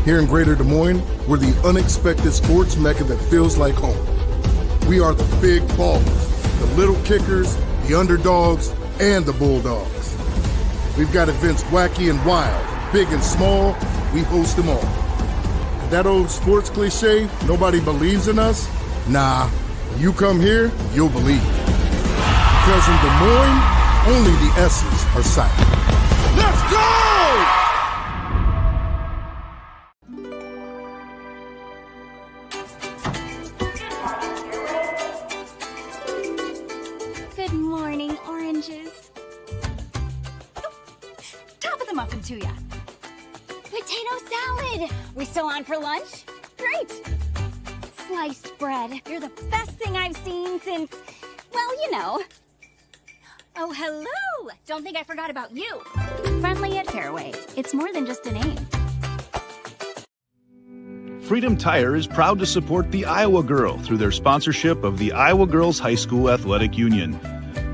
Here in Greater Des Moines, we're the unexpected sports mecca that feels like home. We are the big ballers, the little kickers, the underdogs, and the bulldogs. We've got events wacky and wild, big and small, we host them all. And that old sports cliche, nobody believes in us? Nah, when you come here, you'll believe. Because in Des Moines, only the S's are silent. Let's go! Good morning, oranges. Top of the muffin to ya. Potato salad. We still on for lunch? Great. Sliced bread. You're the best thing I've seen since, well, you know. Oh, hello. Don't think I forgot about you. Friendly at Fairway. It's more than just a name. Freedom Tire is proud to support the Iowa Girl through their sponsorship of the Iowa Girls High School Athletic Union.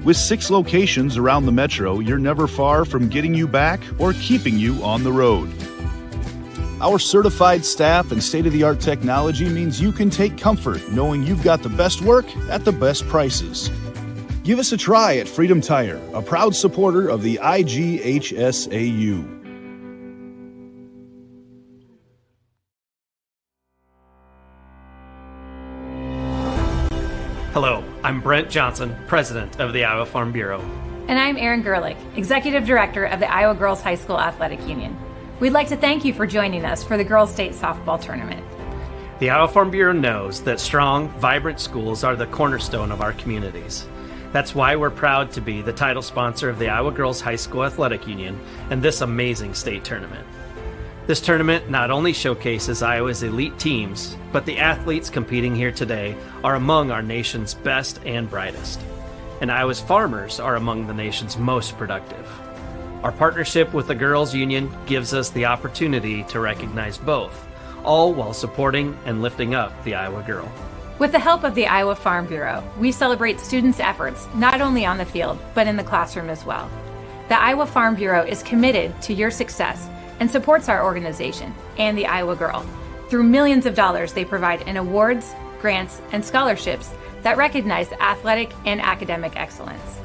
With 6 locations around the metro, you're never far from getting you back or keeping you on the road. Our certified staff and state-of-the-art technology means you can take comfort knowing you've got the best work at the best prices. Give us a try at Freedom Tire, a proud supporter of the IGHSAU. Hello, I'm Brent Johnson, President of the Iowa Farm Bureau. And I'm Erin Gerlich, Executive Director of the Iowa Girls High School Athletic Union. We'd like to thank you for joining us for the Girls State Softball Tournament. The Iowa Farm Bureau knows that strong, vibrant schools are the cornerstone of our communities. That's why we're proud to be the title sponsor of the Iowa Girls High School Athletic Union and this amazing state tournament. This tournament not only showcases Iowa's elite teams, but the athletes competing here today are among our nation's best and brightest. And Iowa's farmers are among the nation's most productive. Our partnership with the Girls Union gives us the opportunity to recognize both, all while supporting and lifting up the Iowa girl. With the help of the Iowa Farm Bureau, we celebrate students' efforts not only on the field, but in the classroom as well. The Iowa Farm Bureau is committed to your success and supports our organization and the Iowa Girl. Through millions of dollars they provide in awards, grants, and scholarships that recognize athletic and academic excellence.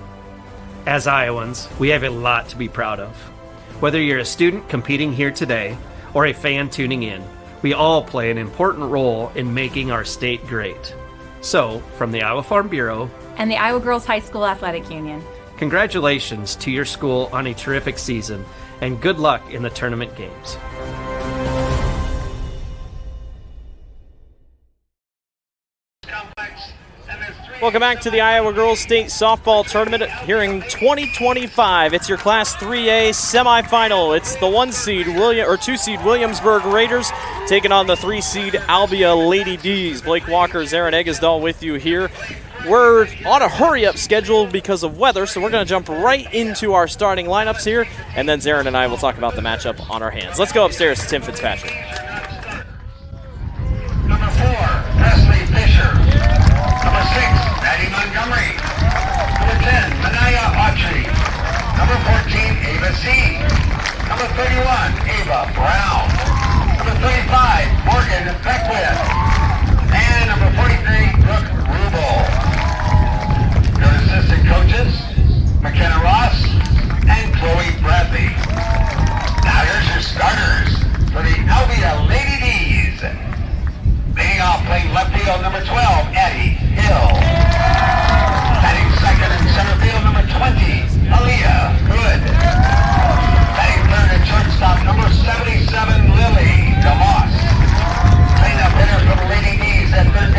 As Iowans, we have a lot to be proud of. Whether you're a student competing here today or a fan tuning in, we all play an important role in making our state great. So, from the Iowa Farm Bureau and the Iowa Girls High School Athletic Union, congratulations to your school on a terrific season, and good luck in the tournament games. Welcome back to the Iowa Girls State Softball Tournament here in 2025. It's your Class 3A semifinal. It's the 2-seed Williamsburg Raiders taking on the 3-seed Albia Lady D's. Blake Walker, Zarin Eggesdahl with you here. We're on a hurry-up schedule because of weather, so we're going to jump right into our starting lineups here, and then Zarin and I will talk about the matchup on our hands. Let's go upstairs to Tim Fitzpatrick. Number 4, Presley Fisher. Number 6, Maddie Montgomery. Number 10, Manaya Autry. Number 14, Ava C. Number 31, Ava Brown. Number 35, Morgan Beckwith. And number 43, Brooke Rubel. Your assistant coaches, McKenna Ross and Chloe Bradley. Now here's your starters for the Albia Lady D's. Leading off, playing left field, number 12, Addie Hill. Batting second in center field, number 20, Aaliyah Good. Batting third at shortstop, number 77, Lily DeMoss. Cleanup hitter for the Lady D's at third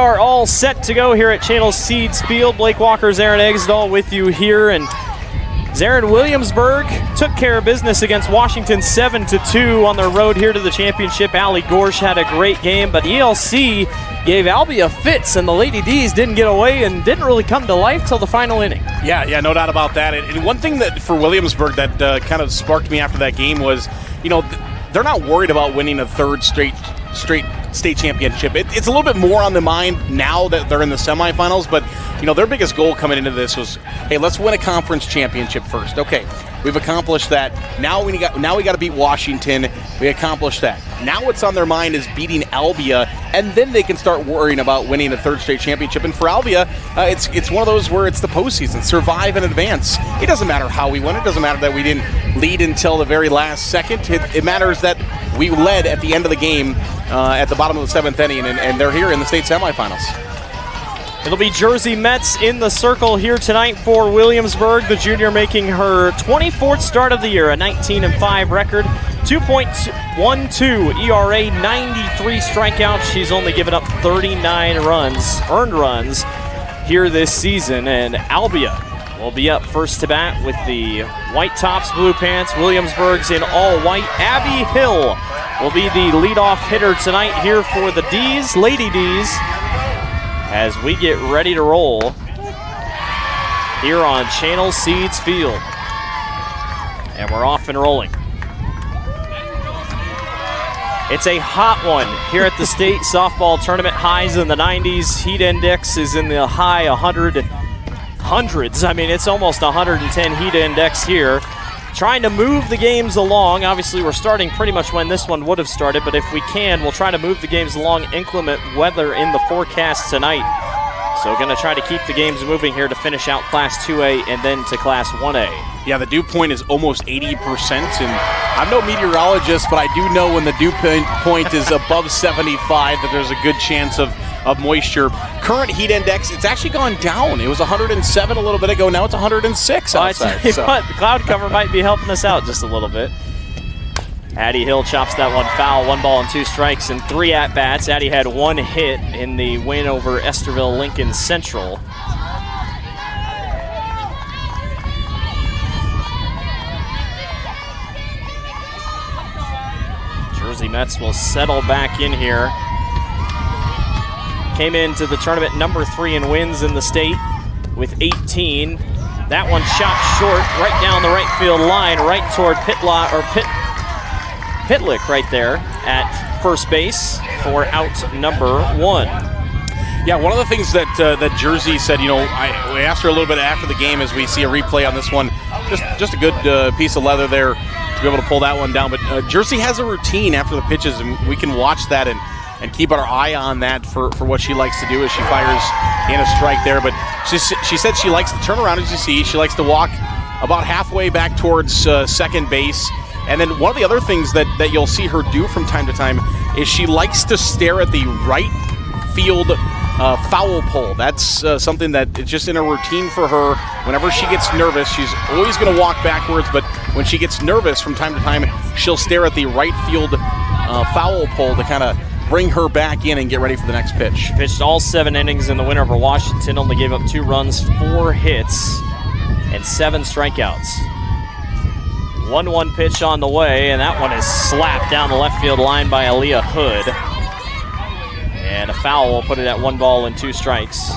are all set to go here at Channel Seeds Field. Blake Walker, Zarin Eggsdahl with you here. And Zarin, Williamsburg took care of business against Washington 7-2 on their road here to the championship. Allie Gorsh had a great game, but ELC gave Albia fits, and the Lady D's didn't get away and didn't really come to life till the final inning. Yeah, no doubt about that. And one thing that for Williamsburg that kind of sparked me after that game was, they're not worried about winning a third straight state championship. It's a little bit more on the mind now that they're in the semifinals, but their biggest goal coming into this was, hey, let's win a conference championship first. Okay, we've accomplished that. Now we got to beat Washington. We accomplished that. Now what's on their mind is beating Albia, and then they can start worrying about winning a third straight championship. And for Albia, it's one of those where it's the postseason. Survive and advance. It doesn't matter how we win. It doesn't matter that we didn't lead until the very last second. It matters that we led at the end of the game at the bottom of the seventh inning, and they're here in the state semifinals. It'll be Jersey Metz in the circle here tonight for Williamsburg. The junior making her 24th start of the year, a 19-5 record, 2.12 ERA, 93 strikeouts. She's only given up 39 earned runs here this season. And Albia will be up first to bat with the white tops, blue pants. Williamsburg's in all white. Abby Hill will be the leadoff hitter tonight here for the D's, Lady D's, as we get ready to roll here on Channel Seeds Field. And we're off and rolling. It's a hot one here at the state softball tournament. Highs in the 90s. Heat index is in the high hundreds. I mean, it's almost 110 heat index here. Trying to move the games along. Obviously, we're starting pretty much when this one would have started, but if we can, we'll try to move the games along. Inclement weather in the forecast tonight. So going to try to keep the games moving here to finish out Class 2A and then to Class 1A. Yeah, the dew point is almost 80%, and I'm no meteorologist, but I do know when the dew point is above 75 that there's a good chance of moisture. Current heat index, it's actually gone down. It was 107 a little bit ago. Now it's 106 outside. I tell you what, the cloud cover might be helping us out just a little bit. Addie Hill chops that one foul. 1 ball and 2 strikes and 3 at-bats. Addie had 1 hit in the win over Esterville Lincoln Central. Jersey Metz will settle back in here. Came into the tournament number 3 in wins in the state with 18. That one shot short, right down the right field line, right toward Pitlick right there at first base for out number 1. Yeah, one of the things that Jersey said, we asked her a little bit after the game as we see a replay on this one, just a good piece of leather there to be able to pull that one down. But Jersey has a routine after the pitches, and we can watch that and keep our eye on that for what she likes to do as she fires in a strike there. But she said she likes to turn around, as you see. She likes to walk about halfway back towards second base. And then one of the other things that you'll see her do from time to time is she likes to stare at the right field foul pole. That's something that is just in a routine for her. Whenever she gets nervous, she's always going to walk backwards, but when she gets nervous from time to time, she'll stare at the right field foul pole to kind of bring her back in and get ready for the next pitch. Pitched all 7 innings in the win over Washington, only gave up 2 runs, 4 hits, and 7 strikeouts. 1-1 pitch on the way, and that one is slapped down the left field line by Aaliyah Hood. And a foul will put it at 1 ball and 2 strikes.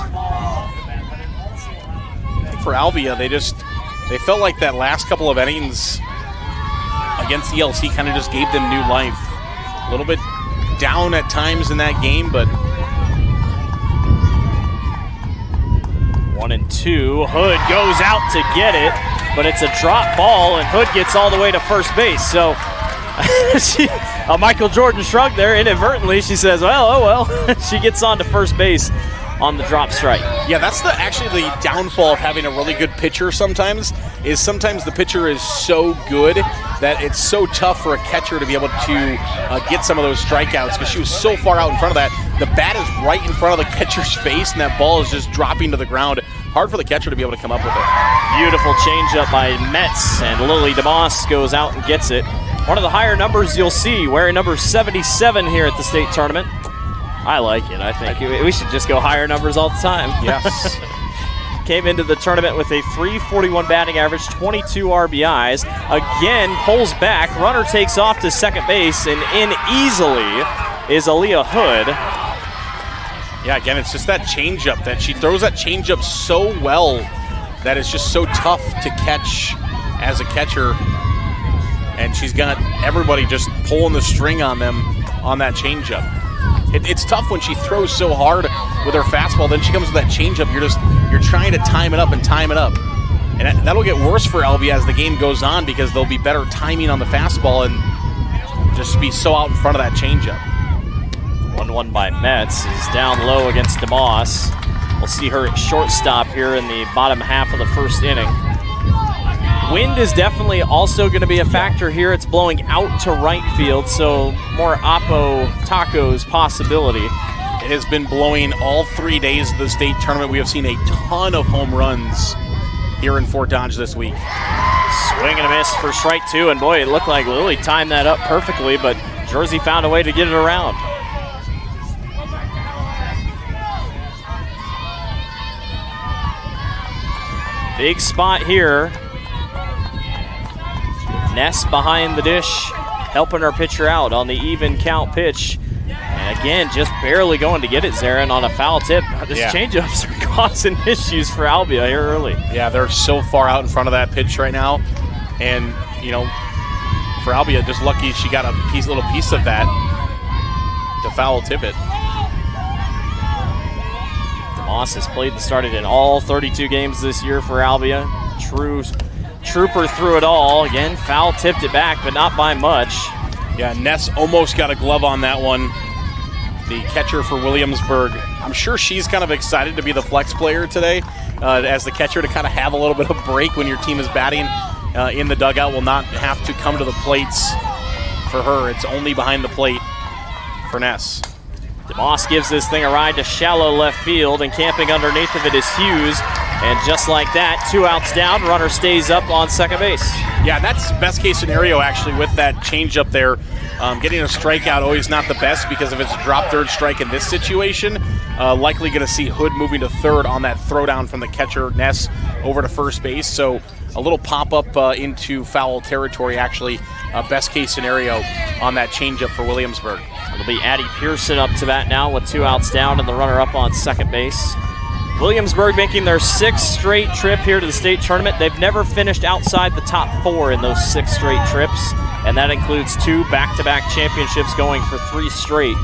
For Albia, they felt like that last couple of innings against ELC kind of just gave them new life. A little bit down at times in that game, but 1-2. Hood goes out to get it, but it's a drop ball, and Hood gets all the way to first base. So Michael Jordan shrugged there inadvertently. She says, well. She gets on to first base on the drop strike. Yeah, that's actually the downfall of having a really good pitcher sometimes the pitcher is so good that it's so tough for a catcher to be able to get some of those strikeouts because she was so far out in front of that. The bat is right in front of the catcher's face, and that ball is just dropping to the ground. Hard for the catcher to be able to come up with it. Beautiful changeup by Metz, and Lily DeMoss goes out and gets it. One of the higher numbers you'll see, wearing number 77 here at the state tournament. I like it. I think we should just go higher numbers all the time. Yes. Came into the tournament with a .341 batting average, 22 RBIs. Again, pulls back. Runner takes off to second base, and in easily is Aaliyah Hood. Yeah, again, it's just that changeup that she throws that changeup so well that it's just so tough to catch as a catcher. And she's got everybody just pulling the string on them on that changeup. It's tough when she throws so hard with her fastball. Then she comes with that changeup. You're trying to time it up and time it up, and that'll get worse for Albia as the game goes on because there'll be better timing on the fastball and just be so out in front of that changeup. 1-1 by Metz is down low against DeMoss. We'll see her at shortstop here in the bottom half of the first inning. Wind is definitely also going to be a factor here. It's blowing out to right field, so more Oppo Tacos possibility. It has been blowing all 3 days of the state tournament. We have seen a ton of home runs here in Fort Dodge this week. Swing and a miss for strike two, and boy, it looked like Lily timed that up perfectly, but Jersey found a way to get it around. Big spot here. Ness behind the dish, helping her pitcher out on the even count pitch. And again, just barely going to get it, Zarin, on a foul tip. These changeups are causing issues for Albia here early. Yeah, they're so far out in front of that pitch right now. And, you know, for Albia, just lucky she got a little piece of that to foul tip it. DeMoss has played and started in all 32 games this year for Albia. Trooper threw it all. Again, foul tipped it back, but not by much. Yeah, Ness almost got a glove on that one. The catcher for Williamsburg. I'm sure she's kind of excited to be the flex player today as the catcher, to kind of have a little bit of break when your team is batting in the dugout. Will not have to come to the plates for her. It's only behind the plate for Ness. DeMoss gives this thing a ride to shallow left field, and camping underneath of it is Hughes. And just like that, 2 outs down, runner stays up on second base. Yeah, that's best case scenario actually with that changeup there. Getting a strikeout always not the best because if it's a drop third strike in this situation, likely going to see Hood moving to third on that throwdown from the catcher, Ness, over to first base. So a little pop-up into foul territory actually, best case scenario on that changeup for Williamsburg. It'll be Addie Pearson up to bat now with 2 outs down and the runner up on second base. Williamsburg making their 6th straight trip here to the state tournament. They've never finished outside the top 4 in those 6 straight trips, and that includes 2 back-to-back championships going for 3 straight.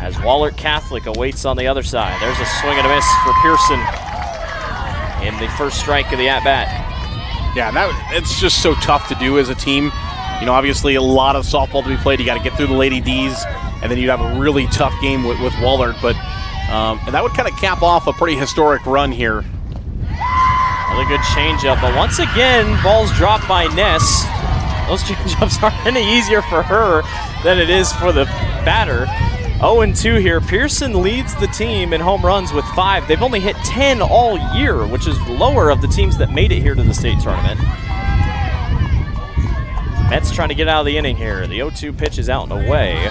As Wahlert Catholic awaits on the other side. There's a swing and a miss for Pearson in the first strike of the at-bat. Yeah, it's just so tough to do as a team. You know, obviously a lot of softball to be played. You got to get through the Lady D's, and then you'd have a really tough game with Wahlert, but and that would kind of cap off a pretty historic run here. Really good changeup, but once again, ball's dropped by Ness. Those changeups aren't any easier for her than it is for the batter. 0-2 here. Pearson leads the team in home runs with 5. They've only hit 10 all year, which is lower of the teams that made it here to the state tournament. Mets trying to get out of the inning here. The 0-2 pitch is out and away.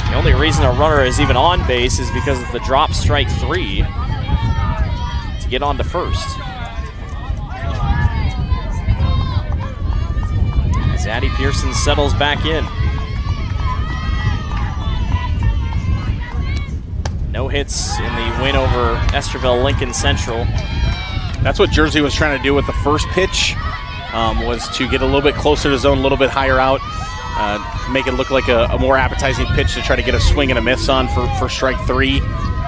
The only reason a runner is even on base is because of the drop strike 3 to get on to first. As Addie Pearson settles back in. No hits in the win over Esterville Lincoln Central. That's what Jersey was trying to do with the first pitch, was to get a little bit closer to zone, a little bit higher out. Make it look like a more appetizing pitch to try to get a swing and a miss on for strike 3.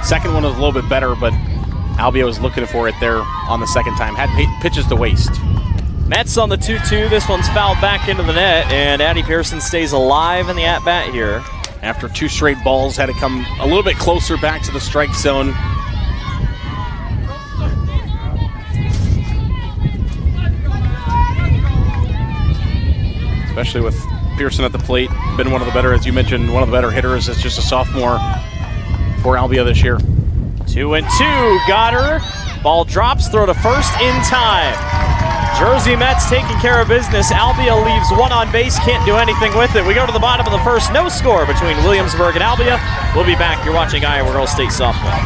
Second one was a little bit better, but Albia was looking for it there on the second time. Had pitches to waste. Mets on the 2-2. This one's fouled back into the net, and Addie Pearson stays alive in the at-bat here. After 2 straight balls, had to come a little bit closer back to the strike zone. Especially with Pearson at the plate, been one of the better, as you mentioned, one of the better hitters as just a sophomore for Albia this year. 2-2, got her. Ball drops, throw to first in time. Jersey Mets taking care of business. Albia leaves one on base, can't do anything with it. We go to the bottom of the first, no score between Williamsburg and Albia. We'll be back. You're watching Iowa Girls State Softball.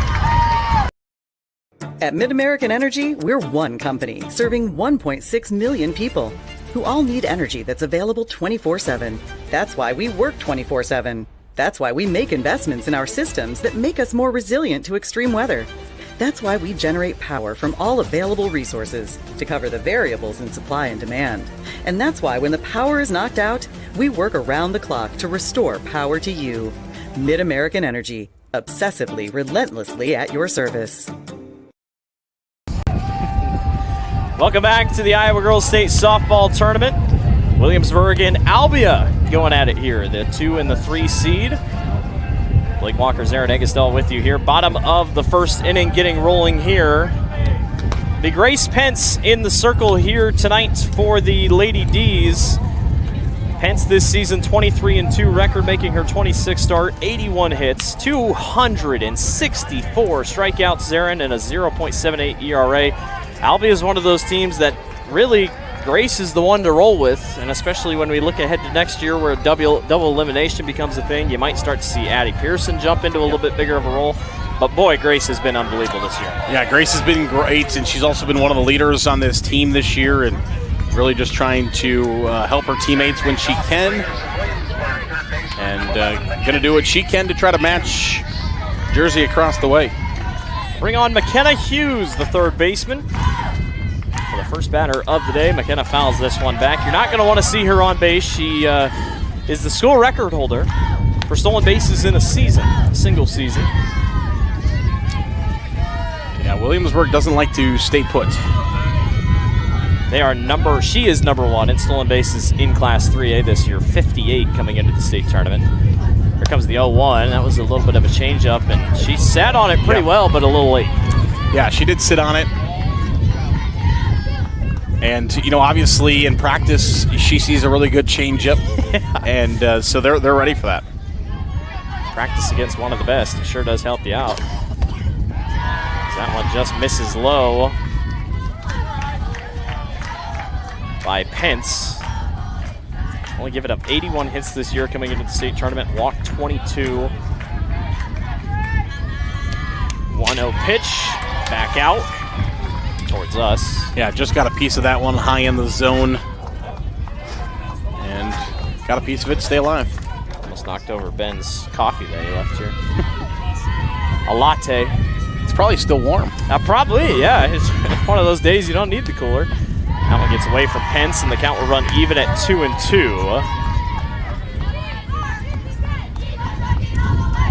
At MidAmerican Energy, we're one company serving 1.6 million people who all need energy that's available 24/7. That's why we work 24/7. That's why we make investments in our systems that make us more resilient to extreme weather. That's why we generate power from all available resources to cover the variables in supply and demand. And that's why when the power is knocked out, we work around the clock to restore power to you. MidAmerican Energy, obsessively, relentlessly at your service. Welcome back to the Iowa Girls State Softball Tournament. Williamsburg and Albia going at it here, the 2 and the 3 seed. Blake Walker, Zarin Eggesdahl with you here. Bottom of the first inning getting rolling here. The Grace Pence in the circle here tonight for the Lady D's. Pence this season 23-2 record, making her 26th start, 81 hits, 264 strikeouts, Zarin, and a 0.78 ERA. Albia is one of those teams that really Grace is the one to roll with, and especially when we look ahead to next year where double elimination becomes a thing, you might start to see Addie Pearson jump into a little bit bigger of a role. But boy, Grace has been unbelievable this year. Yeah, Grace has been great, and she's also been one of the leaders on this team this year, and really just trying to help her teammates when she can, and going to do what she can to try to match Jersey across the way. Bring on McKenna Hughes, the third baseman. For the first batter of the day, McKenna fouls this one back. You're not going to want to see her on base. She is the school record holder for stolen bases in a season, a single season. Yeah, Williamsburg doesn't like to stay put. She is number 1 in stolen bases in Class 3A this year, 58 coming into the state tournament. Here comes the 0-1. That was a little bit of a changeup, and she sat on it pretty well, but a little late. Yeah, she did sit on it. And, obviously in practice, she sees a really good changeup, and so they're ready for that. Practice against one of the best. It sure does help you out. That one just misses low by Pence. Only given up 81 hits this year coming into the state tournament. Walked 22. 1-0 pitch. Back out towards us. Yeah, just got a piece of that one high in the zone. And got a piece of it to stay alive. Almost knocked over Ben's coffee that he left here. A latte. It's probably still warm. Probably, yeah. It's one of those days you don't need the cooler. That one gets away from Pence, and the count will run even at 2-2.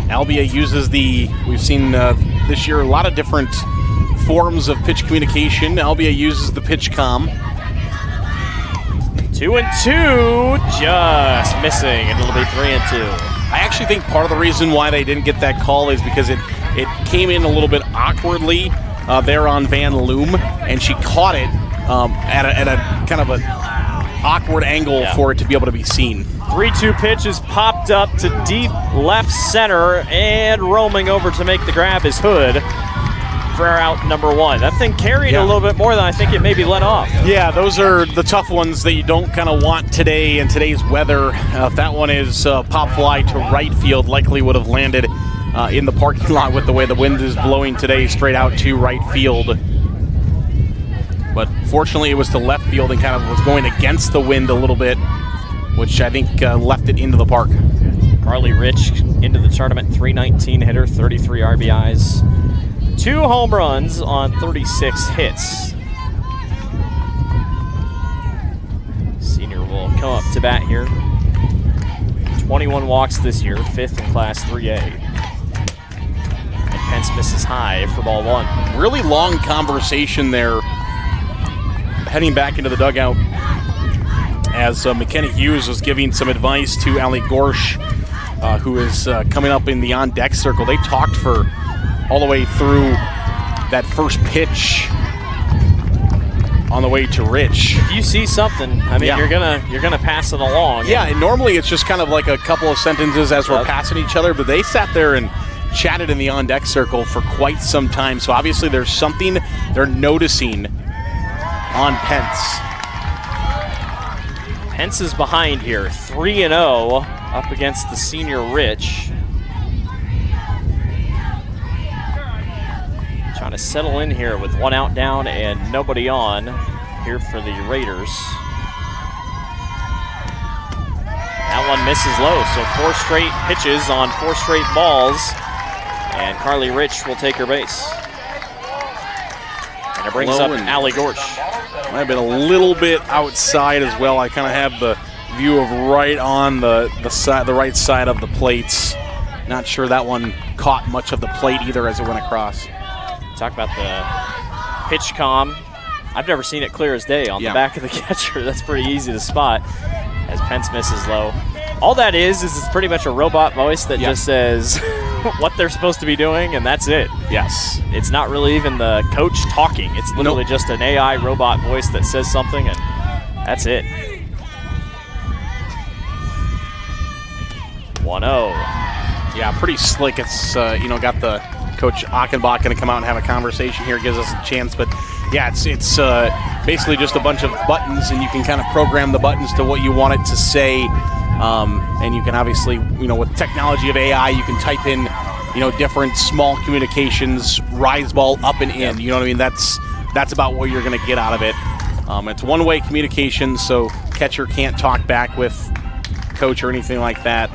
Albia uses we've seen this year a lot of different forms of pitch communication. Albia uses the pitch comm. 2-2, just missing. It'll be 3-2. I actually think part of the reason why they didn't get that call is because it came in a little bit awkwardly there on Van Loom, and she caught it at a kind of an awkward angle for it to be able to be seen. 3-2 pitch is popped up to deep left center, and roaming over to make the grab is Hood for out number 1. That thing carried a little bit more than I think it maybe let off. Yeah, those are the tough ones that you don't kind of want today in today's weather. If that one is pop fly to right field, likely would have landed in the parking lot with the way the wind is blowing today, straight out to right field. But fortunately it was to left field and kind of was going against the wind a little bit, which I think left it into the park. Carly Rich into the tournament, 319 hitter, 33 RBIs, 2 home runs on 36 hits. Senior will come up to bat here. 21 walks this year, 5th in Class 3A. And Pence misses high for ball 1. Really long conversation there heading back into the dugout as McKenna Hughes was giving some advice to Allie Gorsh, who is coming up in the on-deck circle. They talked for all the way through that first pitch on the way to Rich. If you see something, I mean, you're gonna pass it along. Yeah, and normally it's just kind of like a couple of sentences as we're passing each other, but they sat there and chatted in the on-deck circle for quite some time. So obviously there's something they're noticing on Pence. Pence is behind here, 3-0 up against the senior Rich. Trying to settle in here with 1 out down and nobody on here for the Raiders. That one misses low, so 4 straight pitches on 4 straight balls, and Carly Rich will take her base. And it brings up Allie Gorsh. Might have been a little bit outside as well. I kind of have the view of right on the right side of the plates. Not sure that one caught much of the plate either as it went across. Talk about the pitch comm. I've never seen it clear as day on the back of the catcher. That's pretty easy to spot as Pence misses low. All that is it's pretty much a robot voice that just says what they're supposed to be doing, and that's it. Yes. It's not really even the coach talking. It's literally just an AI robot voice that says something, and that's it. 1-0. Yeah, pretty slick. It's, got the Coach Achenbach going to come out and have a conversation here, gives us a chance. But, yeah, it's basically just a bunch of buttons, and you can kind of program the buttons to what you want it to say. And you can obviously, with technology of AI, you can type in, different small communications, rise ball up and in. You know what I mean? That's about what you're going to get out of it. It's one-way communication, so catcher can't talk back with coach or anything like that,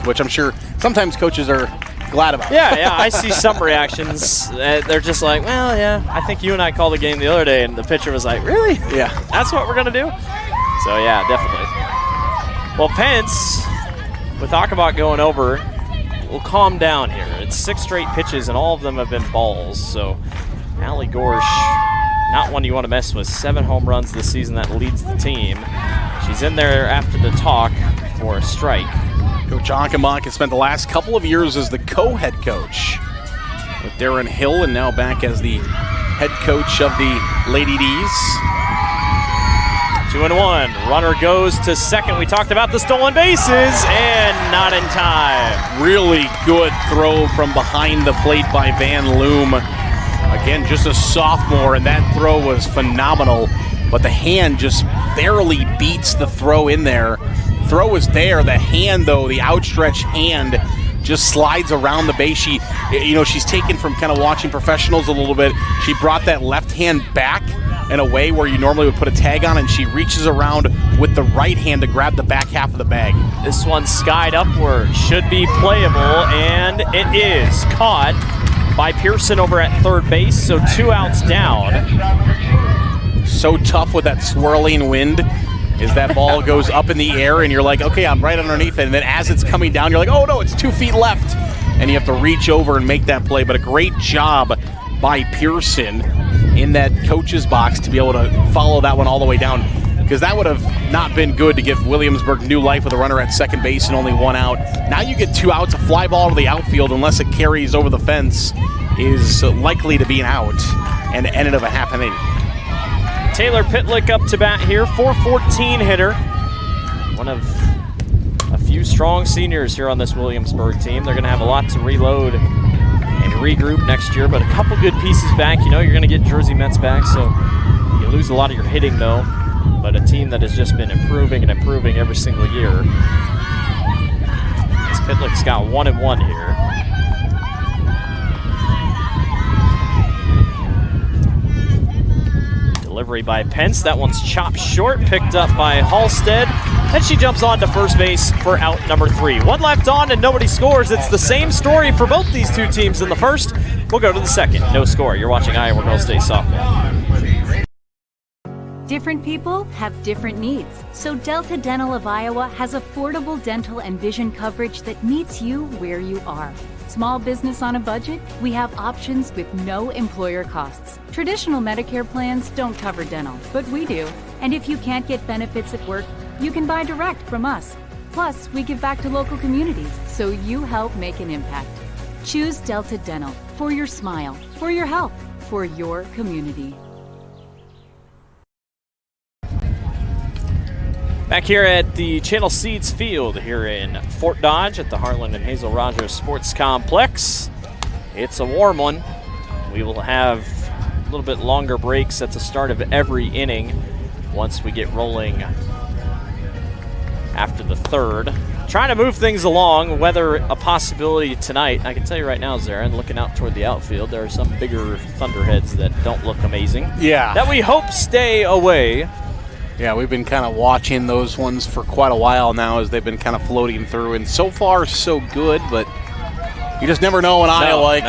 which I'm sure sometimes coaches are glad about. Yeah, I see some reactions. They're just like, well, yeah, I think you and I called the game the other day, and the pitcher was like, really? Yeah. That's what we're going to do? So, yeah, definitely. Well, Pence, with Achenbach going over, will calm down here. It's 6 straight pitches, and all of them have been balls. So, Allie Gorsh, not one you want to mess with. 7 home runs this season. That leads the team. She's in there after the talk for a strike. Coach Achenbach has spent the last couple of years as the co-head coach with Darren Hill, and now back as the head coach of the Lady D's. 2-1. Runner goes to second. We talked about the stolen bases, and not in time. Really good throw from behind the plate by Van Loom. Again, just a sophomore, and that throw was phenomenal. But the hand just barely beats the throw in there. Throw was there. The hand, though, the outstretched hand, just slides around the base. She's taken from kind of watching professionals a little bit. She brought that left hand back in a way where you normally would put a tag on, and she reaches around with the right hand to grab the back half of the bag. This one skied upward, should be playable, and it is caught by Pearson over at third base, so 2 outs down. So tough with that swirling wind is that ball goes up in the air, and you're like, okay, I'm right underneath it, and then as it's coming down, you're like, oh no, it's 2 feet left, and you have to reach over and make that play. But a great job by Pearson in that coach's box to be able to follow that one all the way down, because that would have not been good to give Williamsburg new life with a runner at second base and only 1 out. Now you get 2 outs. A fly ball to the outfield, unless it carries over the fence, is likely to be an out and the end of a half inning. Taylor Pitlick up to bat here, 414 hitter. One of a few strong seniors here on this Williamsburg team. They're going to have a lot to reload and regroup next year, but a couple good pieces back. You're going to get Jersey Mets back, so you lose a lot of your hitting, though. But a team that has just been improving and improving every single year. This Pitlick's got 1-1 here. Delivery by Pence. That one's chopped short, picked up by Halstead. Then she jumps on to first base for out number 3. 1 left on and nobody scores. It's the same story for both these two teams in the first. We'll go to the second. No score. You're watching Iowa Girls State Softball. Different people have different needs, so Delta Dental of Iowa has affordable dental and vision coverage that meets you where you are. Small business on a budget? We have options with no employer costs. Traditional Medicare plans don't cover dental, but we do. And if you can't get benefits at work, you can buy direct from us. Plus, we give back to local communities, so you help make an impact. Choose Delta Dental for your smile, for your health, for your community. Back here at the Channel Seeds Field here in Fort Dodge at the Harlan and Hazel Rogers Sports Complex. It's a warm one. We will have a little bit longer breaks at the start of every inning once we get rolling after the third. Trying to move things along, weather a possibility tonight. I can tell you right now, Zarin, looking out toward the outfield, there are some bigger thunderheads that don't look amazing. Yeah. That we hope stay away. Yeah, we've been kind of watching those ones for quite a while now as they've been kind of floating through, and so far so good, but you just never know in Iowa. It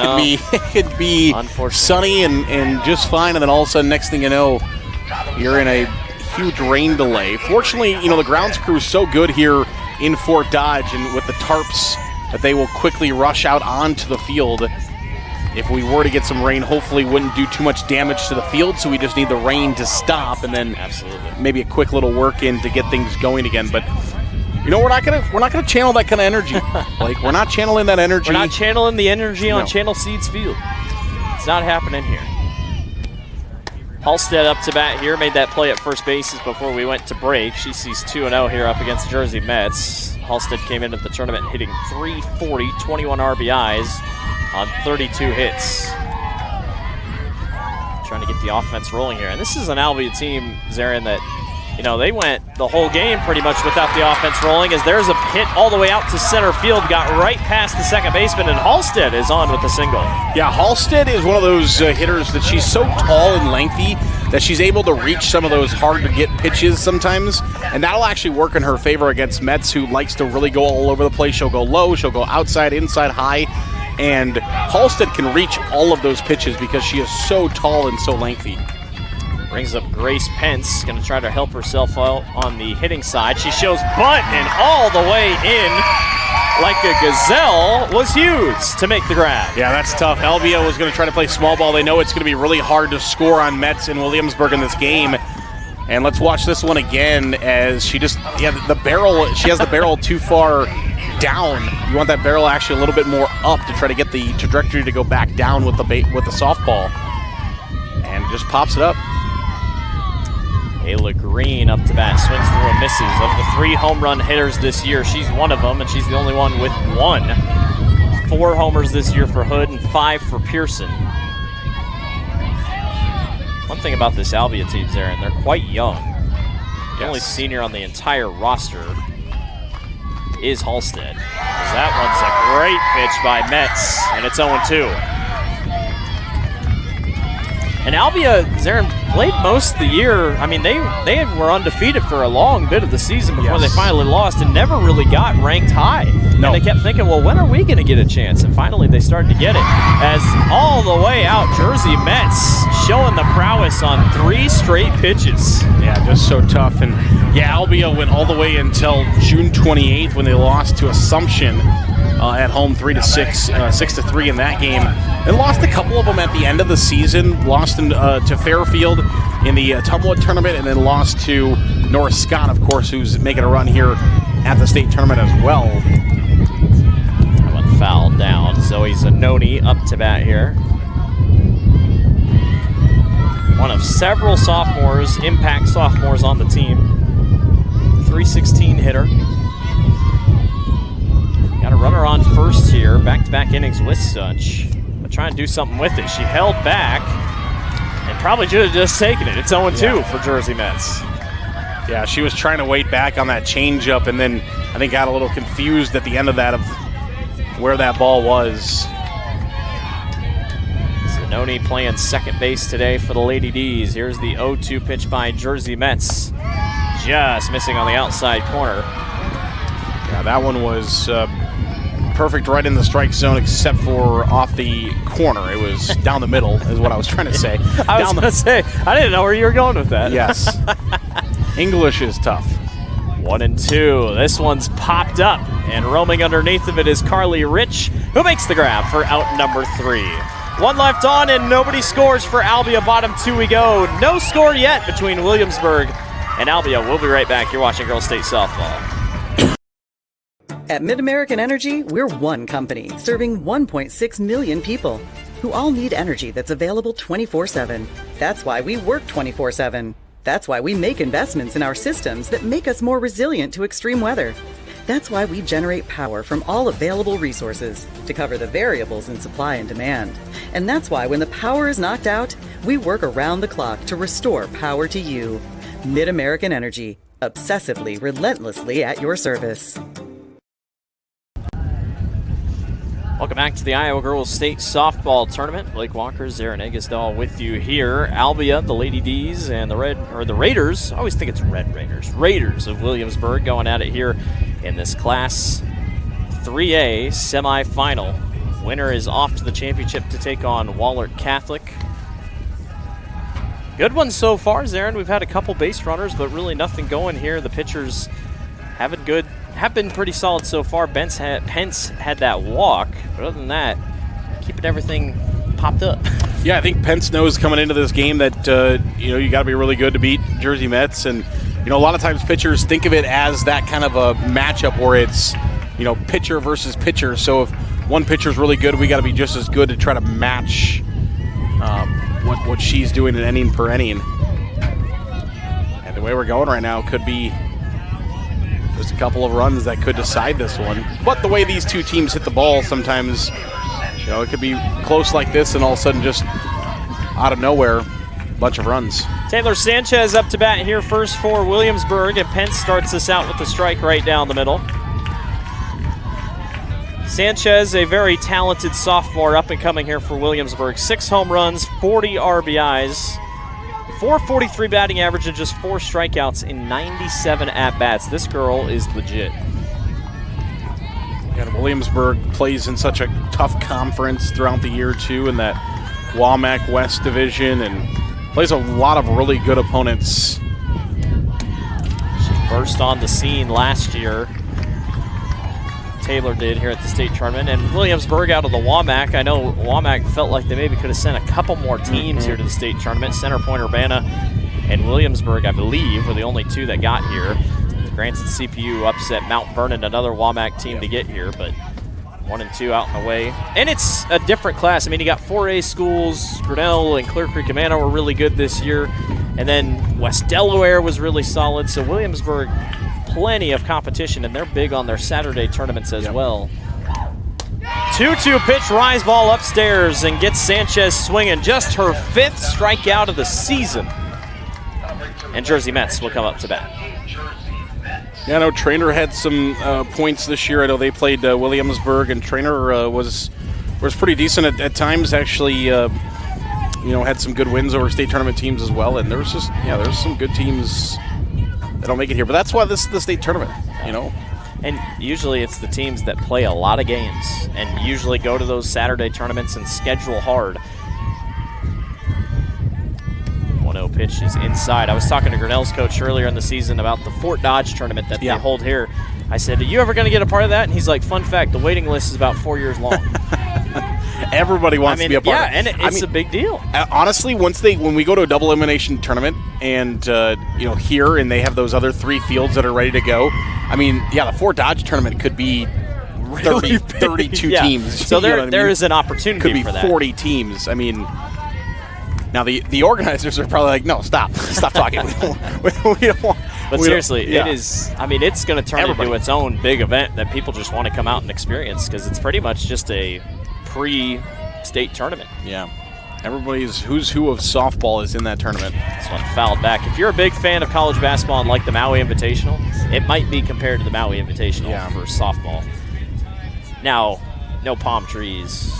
could be sunny and just fine, and then all of a sudden, next thing you know, you're in a huge rain delay. Fortunately, the grounds crew is so good here in Fort Dodge, and with the tarps that they will quickly rush out onto the field. If we were to get some rain, hopefully wouldn't do too much damage to the field, so we just need the rain to stop, and then maybe a quick little work in to get things going again. But we're not gonna channel that kind of energy. We're not channeling that energy. We're not channeling the energy on Channel Seeds Field. It's not happening here. Halstead up to bat here, made that play at first bases before we went to break. She sees 2-0 here up against Jersey Mets. Halstead came into the tournament hitting .340, 21 RBIs on 32 hits. Trying to get the offense rolling here. And this is an Albia team, Zarin, that they went the whole game pretty much without the offense rolling, as there's a hit all the way out to center field, got right past the second baseman, and Halstead is on with the single. Yeah, Halstead is one of those hitters that she's so tall and lengthy that she's able to reach some of those hard-to-get pitches sometimes, and that'll actually work in her favor against Mets, who likes to really go all over the place. She'll go low, she'll go outside, inside, high, and Halstead can reach all of those pitches because she is so tall and so lengthy. Brings up Grace Pence, going to try to help herself out on the hitting side. She shows bunt, and all the way in, like a gazelle, was Hughes to make the grab. Yeah, that's tough. Albia was going to try to play small ball. They know it's going to be really hard to score on Mets in Williamsburg in this game. And let's watch this one again as she just, the barrel, she has the barrel too far down. You want that barrel actually a little bit more up to try to get the trajectory to go back down with the softball. And just pops it up. Ayla Green up to bat, swings through and misses. Of the 3 home run hitters this year, she's one of them, and she's the only one with 1. 4 homers this year for Hood and 5 for Pearson. One thing about this Albia team, Zarin, they're quite young. The only senior on the entire roster is Halstead. That one's a great pitch by Metz, and it's 0-2. And Albia, Zarin, played most of the year. I mean, they were undefeated for a long bit of the season before they finally lost and never really got ranked high. No. And they kept thinking, well, when are we going to get a chance? And finally they started to get it. As all the way out, Jersey Mets showing the prowess on 3 straight pitches. Yeah, just so tough. And Albia went all the way until June 28th when they lost to Assumption at home 3-6, 6-3 in that game. And lost a couple of them at the end of the season. Lost to Fairfield in the Tumwater tournament, and then lost to Norris Scott, of course, who's making a run here at the state tournament as well. That one fouled down. Zoe Zanoni up to bat here. One of several sophomores, impact sophomores on the team. 316 hitter. Got a runner on first here. Back-to-back innings with Sunch. But trying to do something with it. She held back and probably should have just taken it. It's 0-2 for Jersey Mets. Yeah, she was trying to wait back on that changeup and then I think got a little confused at the end of that of where that ball was. Zanoni playing second base today for the Lady D's. Here's the 0-2 pitch by Jersey Mets. Just missing on the outside corner. Yeah, that one was perfect right in the strike zone except for off the corner. It was down the middle is what I was trying to say. I was going to say, I didn't know where you were going with that. Yes. English is tough. 1-2. This one's popped up, and roaming underneath of it is Carly Rich, who makes the grab for out number 3. 1 left on, and nobody scores for Albia. Bottom 2 we go. No score yet between Williamsburg and Albia. We'll be right back. You're watching Girls State Softball. At MidAmerican Energy, we're one company serving 1.6 million people who all need energy that's available 24/7. That's why we work 24/7. That's why we make investments in our systems that make us more resilient to extreme weather. That's why we generate power from all available resources to cover the variables in supply and demand. And that's why when the power is knocked out, we work around the clock to restore power to you. MidAmerican Energy, Obsessively, relentlessly at your service. Welcome back to the Iowa Girls State Softball Tournament. Blake Walker, Zarin Egesdahl with you here. Albia, the Lady D's, and the Raiders. I always think it's Red Raiders. Raiders of Williamsburg going at it here in this Class 3A semifinal. Winner is off to the championship to take on Wahlert Catholic. Good one so far, Zarin. We've had a couple base runners, but really nothing going here. The pitchers have been pretty solid so far. Pence had that walk, but other than that, keeping everything popped up. Yeah, I think Pence knows coming into this game that you got to be really good to beat Jersey Mets, and a lot of times pitchers think of it as that kind of a matchup where it's pitcher versus pitcher. So if one pitcher's really good, we got to be just as good to try to match what she's doing at inning per inning. And the way we're going right now could be just a couple of runs that could decide this one. But the way these two teams hit the ball, sometimes it could be close like this, and all of a sudden just out of nowhere, a bunch of runs. Taylor Sanchez up to bat here first for Williamsburg, and Pence starts this out with a strike right down the middle. Sanchez, a very talented sophomore up and coming here for Williamsburg. 6 home runs, 40 RBIs, 443 batting average, and just 4 strikeouts in 97 at-bats. This girl is legit. And Williamsburg plays in such a tough conference throughout the year, too, in that WAMAC West Division, and plays a lot of really good opponents. She burst on the scene last year. Taylor did here at the state tournament, and Williamsburg out of the WAMAC. I know WAMAC felt like they maybe could have sent a couple more teams here to the state tournament. Center Point Urbana and Williamsburg, I believe, were the only 2 that got here. Granted, CPU upset Mount Vernon, another WAMAC team to get here, but 1 and 2 out and away. And it's a different class. I mean, you got 4A schools. Grinnell and Clear Creek Amana were really good this year, and then West Delaware was really solid. So Williamsburg, plenty of competition, and they're big on their Saturday tournaments as well. 2-2 pitch, rise ball upstairs, and gets Sanchez swinging. Just her 5th strikeout of the season. And Jersey Mets will come up to bat. Yeah, I know Trainer had some points this year. I know they played Williamsburg, and Trainer was pretty decent at times. Actually, had some good wins over state tournament teams as well. And there's some good teams that don't make it here. But that's why this is the state tournament, And usually it's the teams that play a lot of games and usually go to those Saturday tournaments and schedule hard. 1-0 pitch is inside. I was talking to Grinnell's coach earlier in the season about the Fort Dodge tournament that they hold here. I said, are you ever going to get a part of that? And he's like, fun fact, the waiting list is about 4 years long. Everybody wants to be a part of it. Yeah, and it's a big deal. Honestly, when we go to a double elimination tournament and, here, and they have those other 3 fields that are ready to go, the Fort Dodge tournament could be 32 teams. So there is an opportunity for that. Could be 40 teams. Now the organizers are probably like, no, stop talking. we don't want. But seriously, it is. It's going to turn into its own big event that people just want to come out and experience, because it's pretty much just a pre-state tournament. Yeah. Everybody's who's who of softball is in that tournament. This one fouled back. If you're a big fan of college basketball and like the Maui Invitational, it might be compared to the Maui Invitational for softball. Now, no palm trees,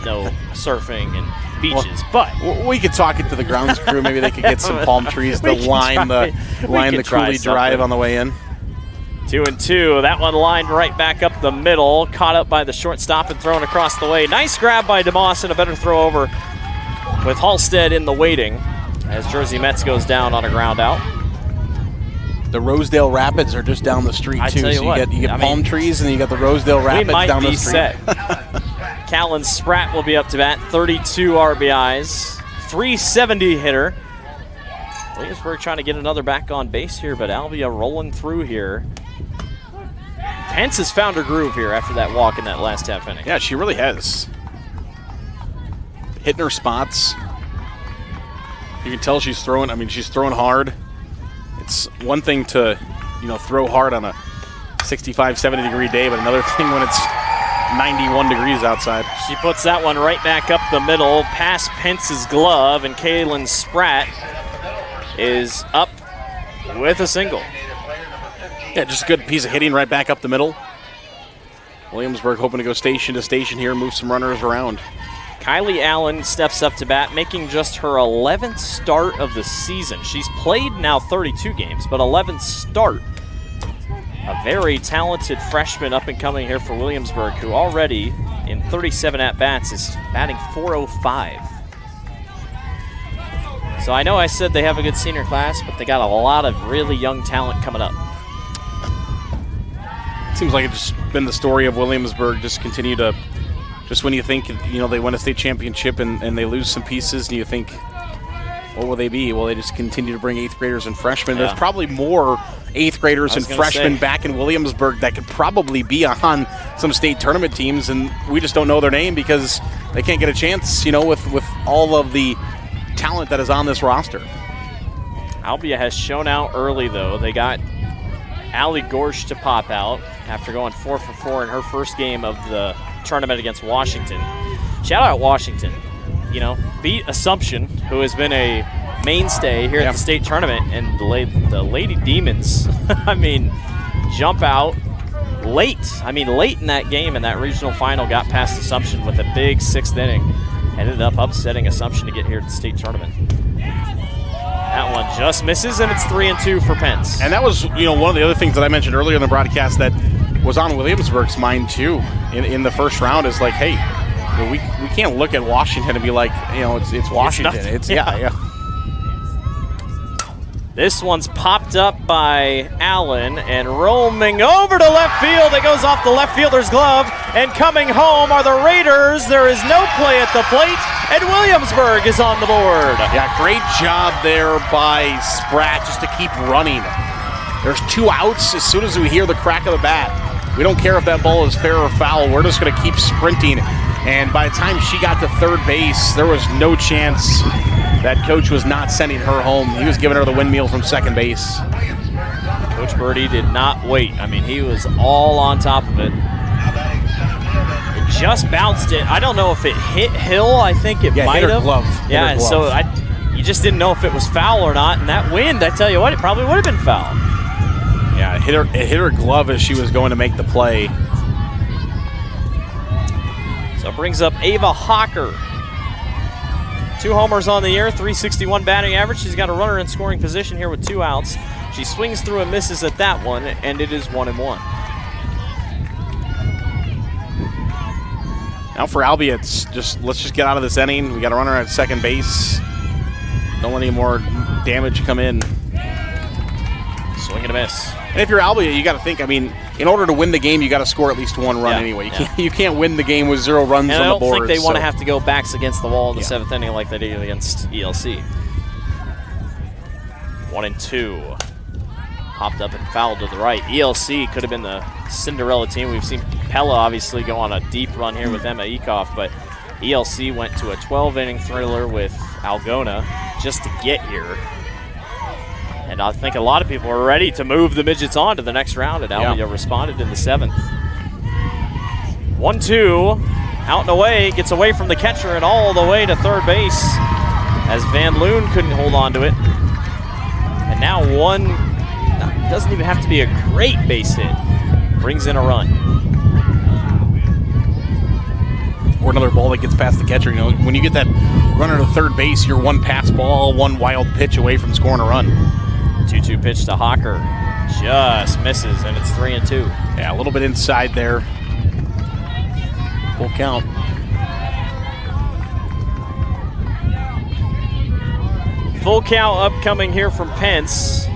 no surfing and beaches, but we could talk it to the grounds crew. Maybe they could get some palm trees to line the Cooley Drive on the way in. 2-2. That one lined right back up the middle, caught up by the shortstop and thrown across the way. Nice grab by DeMoss and a better throw over with Halstead in the waiting as Jersey Mets goes down on a ground out. The Rosedale Rapids are just down the street, too. You get palm trees, and you got the Rosedale Rapids down the street. We might be set. Callan Spratt will be up to bat, 32 RBIs, 370 hitter. Williamsburg trying to get another back on base here, but Albia rolling through here. Pence has found her groove here after that walk in that last half inning. Yeah, she really has. Hitting her spots. You can tell she's throwing, she's throwing hard. It's one thing to, throw hard on a 65, 70-degree day, but another thing when it's 91 degrees outside. She puts that one right back up the middle, past Pence's glove, and Kaylin Spratt is up with a single. Yeah, just a good piece of hitting right back up the middle. Williamsburg hoping to go station to station here, move some runners around. Kylie Allen steps up to bat, making just her 11th start of the season. She's played now 32 games, but 11th start. A very talented freshman up and coming here for Williamsburg, who already in 37 at-bats is batting .405. So I know I said they have a good senior class, but they got a lot of really young talent coming up. Seems like it's just been the story of Williamsburg, just continue to, just when you think, they win a state championship and they lose some pieces, and you think, what will they be? Well, they just continue to bring 8th graders and freshmen. Yeah. There's probably more 8th graders and freshmen back in Williamsburg that could probably be on some state tournament teams, and we just don't know their name because they can't get a chance, with all of the talent that is on this roster. Albia has shown out early, though. They got Allie Gorsh to pop out after going 4 for 4 in her first game of the tournament against Washington. Shout out Washington. Beat Assumption, who has been a mainstay here at the state tournament, and the Lady Demons, jump out late. Late in that game, in that regional final, got past Assumption with a big 6th inning. Ended up upsetting Assumption to get here at the state tournament. That one just misses, and it's 3-2 for Pence. And that was, one of the other things that I mentioned earlier in the broadcast that was on Williamsburg's mind, too, in the first round is like, hey, we can't look at Washington and be like, it's Washington. It's yeah. This one's popped up by Allen and roaming over to left field. It goes off the left fielder's glove, and coming home are the Raiders. There is no play at the plate, and Williamsburg is on the board. Yeah, great job there by Spratt just to keep running. There's 2 outs as soon as we hear the crack of the bat. We don't care if that ball is fair or foul. We're just going to keep sprinting. And by the time she got to third base, there was no chance that coach was not sending her home. He was giving her the windmill from second base. Coach Birdie did not wait. He was all on top of it. It just bounced it. I don't know if it hit Hill. I think it might have. Glove. Yeah, so you just didn't know if it was foul or not. And that wind, I tell you what, it probably would have been foul. Yeah, it hit her glove as she was going to make the play. So it brings up Ava Hawker. 2 homers on the year, .361 batting average. She's got a runner in scoring position here with 2 outs. She swings through and misses at that one, and it is 1-1. Now for Albia, it's let's just get out of this inning. We got a runner at second base. Don't let any more damage come in. Swing and a miss. And if you're Albia, you got to think, in order to win the game, you got to score at least 1 run anyway. You can't win the game with 0 runs on the board. I don't think they want to have to go backs against the wall in the 7th inning like they did against ELC. 1-2. Popped up and fouled to the right. ELC could have been the Cinderella team. We've seen Pella obviously go on a deep run here with Emma Ekoff, but ELC went to a 12-inning thriller with Algona just to get here. And I think a lot of people are ready to move the Midgets on to the next round, and Albia responded in the 7th. 1-2, out and away, gets away from the catcher and all the way to third base as Van Loon couldn't hold on to it. And now one, doesn't even have to be a great base hit, brings in a run. Or another ball that gets past the catcher. When you get that runner to third base, you're 1 pass ball, 1 wild pitch away from scoring a run. 2-2 pitch to Hawker. Just misses, and it's 3-2. Yeah, a little bit inside there. Full count. Full count upcoming here from Pence.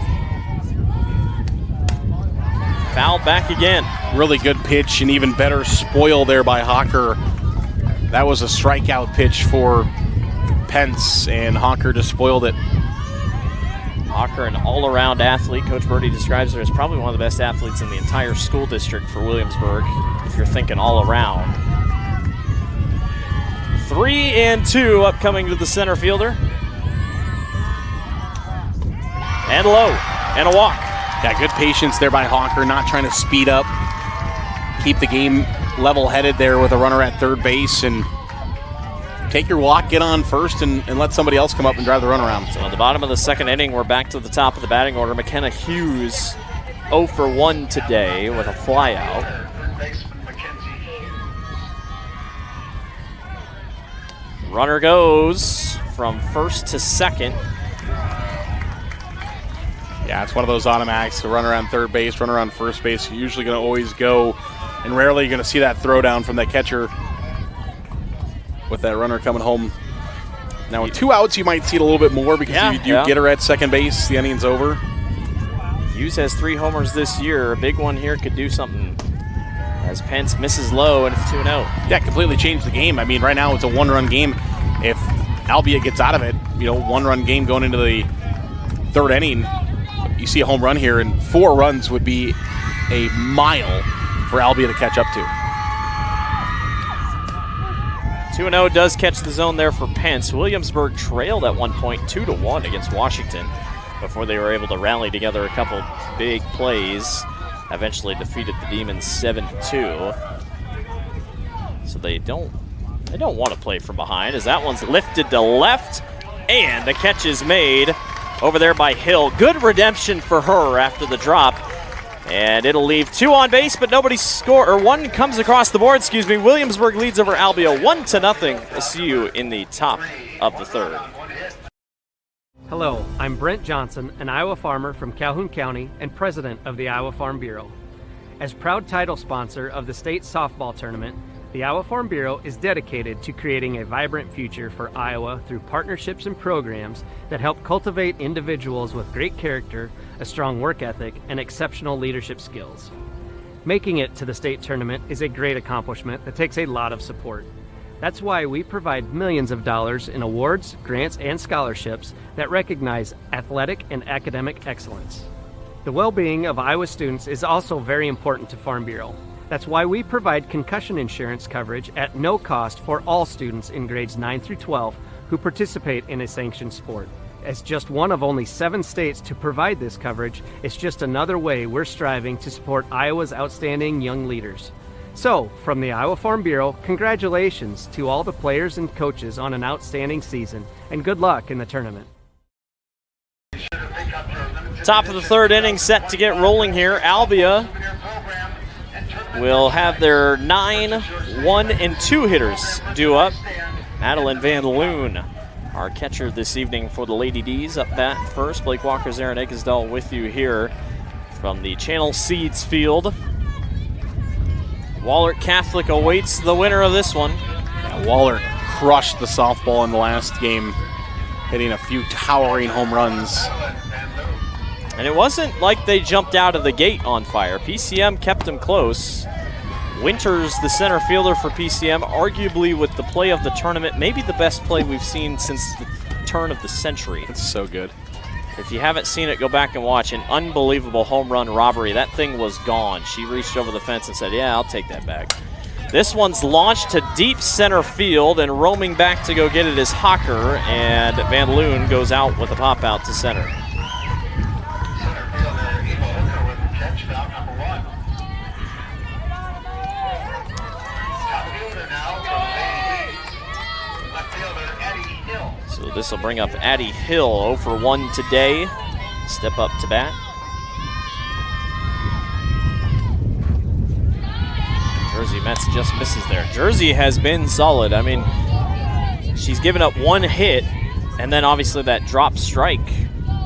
Fouled back again. Really good pitch, and even better spoil there by Hawker. That was a strikeout pitch for Pence, and Hawker just spoiled it. Hawker, an all-around athlete. Coach Birdie describes her as probably one of the best athletes in the entire school district for Williamsburg, if you're thinking all around. 3-2 upcoming to the center fielder. And low, and a walk. Yeah, good patience there by Hawker, not trying to speed up. Keep the game level-headed there with a runner at third base, and take your walk, get on first, and let somebody else come up and drive the run around. So at the bottom of the 2nd inning, we're back to the top of the batting order. McKenna Hughes 0 for 1 today with a flyout. Runner goes from first to second. Yeah, it's one of those automatics. The runner on third base, runner on first base, you're usually going to always go, and rarely you're going to see that throw down from that catcher with that runner coming home. Now, with 2 outs, you might see it a little bit more because if you do get her at second base, the inning's over. Hughes has 3 homers this year. A big one here could do something as Pence misses low and it's 2-0. Yeah, completely changed the game. I mean, right now it's a 1-run game. If Albia gets out of it, 1-run game going into the 3rd inning, you see a home run here, and 4 runs would be a mile for Albia to catch up to. 2-0 does catch the zone there for Pence. Williamsburg trailed at one point 2-1 against Washington before they were able to rally together a couple big plays. Eventually defeated the Demons 7-2. So they don't want to play from behind, as that one's lifted to left, and the catch is made over there by Hill. Good redemption for her after the drop. And it'll leave 2 on base, but nobody score, or 1 comes across the board, excuse me. Williamsburg leads over Albia 1-0. We'll see you in the top of the 3rd. Hello, I'm Brent Johnson, an Iowa farmer from Calhoun County and president of the Iowa Farm Bureau. As proud title sponsor of the state softball tournament, the Iowa Farm Bureau is dedicated to creating a vibrant future for Iowa through partnerships and programs that help cultivate individuals with great character, a strong work ethic, and exceptional leadership skills. Making it to the state tournament is a great accomplishment that takes a lot of support. That's why we provide millions of dollars in awards, grants, and scholarships that recognize athletic and academic excellence. The well-being of Iowa students is also very important to Farm Bureau. That's why we provide concussion insurance coverage at no cost for all students in grades 9 through 12 who participate in a sanctioned sport. As just one of only 7 states to provide this coverage, it's just another way we're striving to support Iowa's outstanding young leaders. So, from the Iowa Farm Bureau, congratulations to all the players and coaches on an outstanding season, and good luck in the tournament. Top of the 3rd inning set to get rolling here. Albia will have their 9, 1, and 2 hitters due up. Madeline Van Loon, our catcher this evening for the Lady D's, up bat first. Blake Walker's Aaron Eggesdahl with you here from the Channel Seeds field. Wahlert Catholic awaits the winner of this one. Yeah, Wahlert crushed the softball in the last game, hitting a few towering home runs. And it wasn't like they jumped out of the gate on fire. PCM kept them close. Winters, the center fielder for PCM, arguably with the play of the tournament, maybe the best play we've seen since the turn of the century. It's so good. If you haven't seen it, go back and watch. An unbelievable home run robbery. That thing was gone. She reached over the fence and said, yeah, I'll take that back. This one's launched to deep center field, and roaming back to go get it is Hocker, and Van Loon goes out with a pop out to center. So this will bring up Addie Hill, 0 for 1 today. Step up to bat. Jersey Metz just misses there. Jersey has been solid. I mean, she's given up 1 hit, and then obviously that drop strike.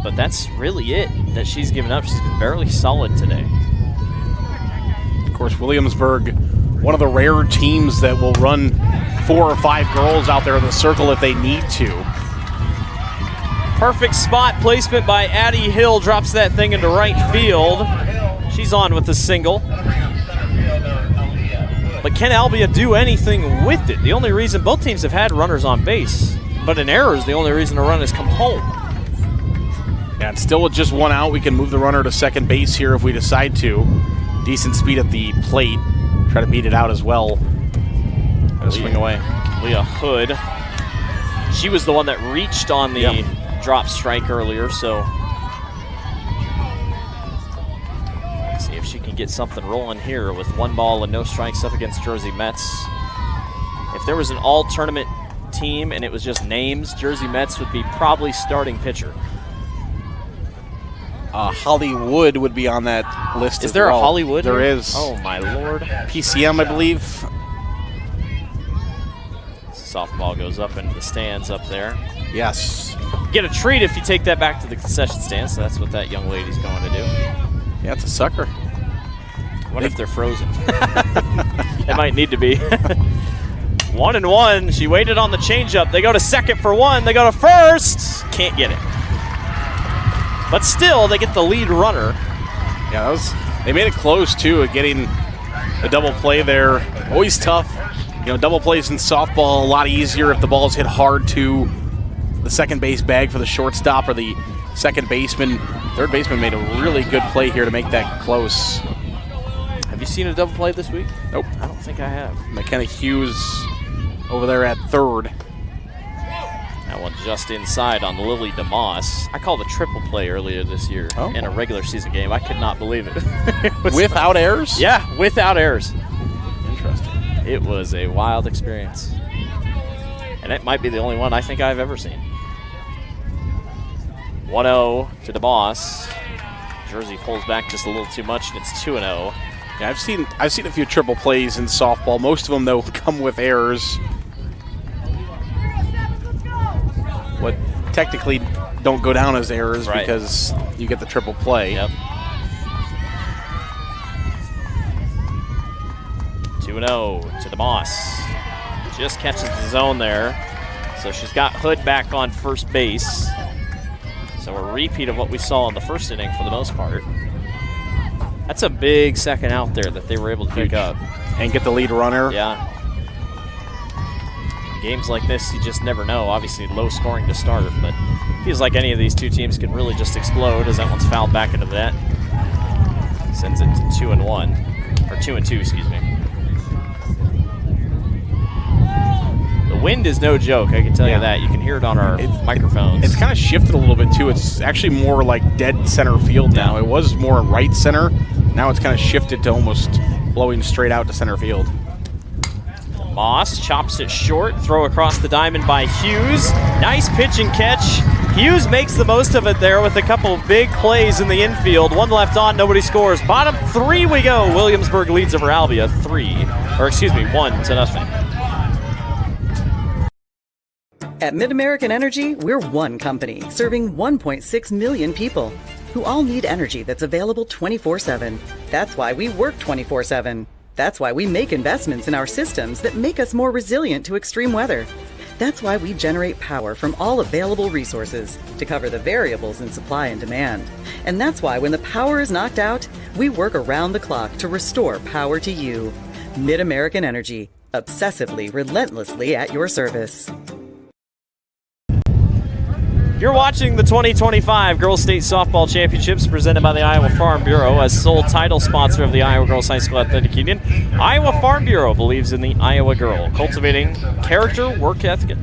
But that's really it that she's given up. She's been barely solid today. Of course, Williamsburg, one of the rare teams that will run 4 or 5 girls out there in the circle if they need to. Perfect spot placement by Addie Hill. Drops that thing into right field. She's on with the single. But can Albia do anything with it? The only reason both teams have had runners on base, but an error is the only reason a run has come home. Yeah, and still with just 1 out, we can move the runner to second base here if we decide to. Decent speed at the plate. Try to beat it out as well. Gotta swing away. Leah Hood. She was the one that reached on the drop strike earlier, so see if she can get something rolling here with 1 ball and no strikes up against Jersey Metz. If there was an all-tournament team and it was just names, Jersey Metz would be probably starting pitcher. Hollywood would be on that list. Is there a Hollywood? There here? is. Oh, my Lord. PCM, I believe. Softball goes up into the stands up there. Yes. Get a treat if you take that back to the concession stand, so that's what that young lady's going to do. Yeah, it's a sucker. What if they're frozen? It might need to be. 1-1. She waited on the changeup. They go to second for one. They go to first. Can't get it. But still, they get the lead runner. Yeah, they made it close, too, at getting a double play there. Always tough. You know, double plays in softball a lot easier if the ball's hit hard to the second base bag for the shortstop or the second baseman. Third baseman made a really good play here to make that close. Have you seen a double play this week? Nope. I don't think I have. McKenna Hughes over there at third. That one just inside on Lily DeMoss. I called a triple play earlier this year in a regular season game. I could not believe it. Without errors? Yeah, without errors. Interesting. It was a wild experience. And it might be the only one I think I've ever seen. 1-0 to DeMoss. Jersey pulls back just a little too much, and it's 2-0. Yeah, I've seen a few triple plays in softball. Most of them, though, come with errors. What technically don't go down as errors because you get the triple play. Yep. 2-0 to DeMoss. Just catches the zone there. So she's got Hood back on first base. So a repeat of what we saw in the first inning for the most part. That's a big second out there that they were able to pick up. And get the lead runner. Yeah. Games like this, you just never know. Obviously, low scoring to start, but feels like any of these two teams can really just explode as that one's fouled back into the net. Sends it to 2-1, or 2-2, excuse me. The wind is no joke, I can tell you that. You can hear it on our microphones. It's kind of shifted a little bit, too. It's actually more like dead center field now. It was more right center. Now it's kind of shifted to almost blowing straight out to center field. Moss chops it short, throw across the diamond by Hughes. Nice pitch and catch. Hughes makes the most of it there with a couple of big plays in the infield. One left on, nobody scores. Bottom three we go. Williamsburg leads over Albia 1-0. At MidAmerican Energy, we're one company serving 1.6 million people who all need energy that's available 24/7. That's why we work 24/7. That's why we make investments in our systems that make us more resilient to extreme weather. That's why we generate power from all available resources to cover the variables in supply and demand. And that's why when the power is knocked out, we work around the clock to restore power to you. MidAmerican Energy, obsessively, relentlessly at your service. You're watching the 2025 Girls State Softball Championships presented by the Iowa Farm Bureau as sole title sponsor of the Iowa Girls High School Athletic Union. Iowa Farm Bureau believes in the Iowa girl, cultivating character, work ethic,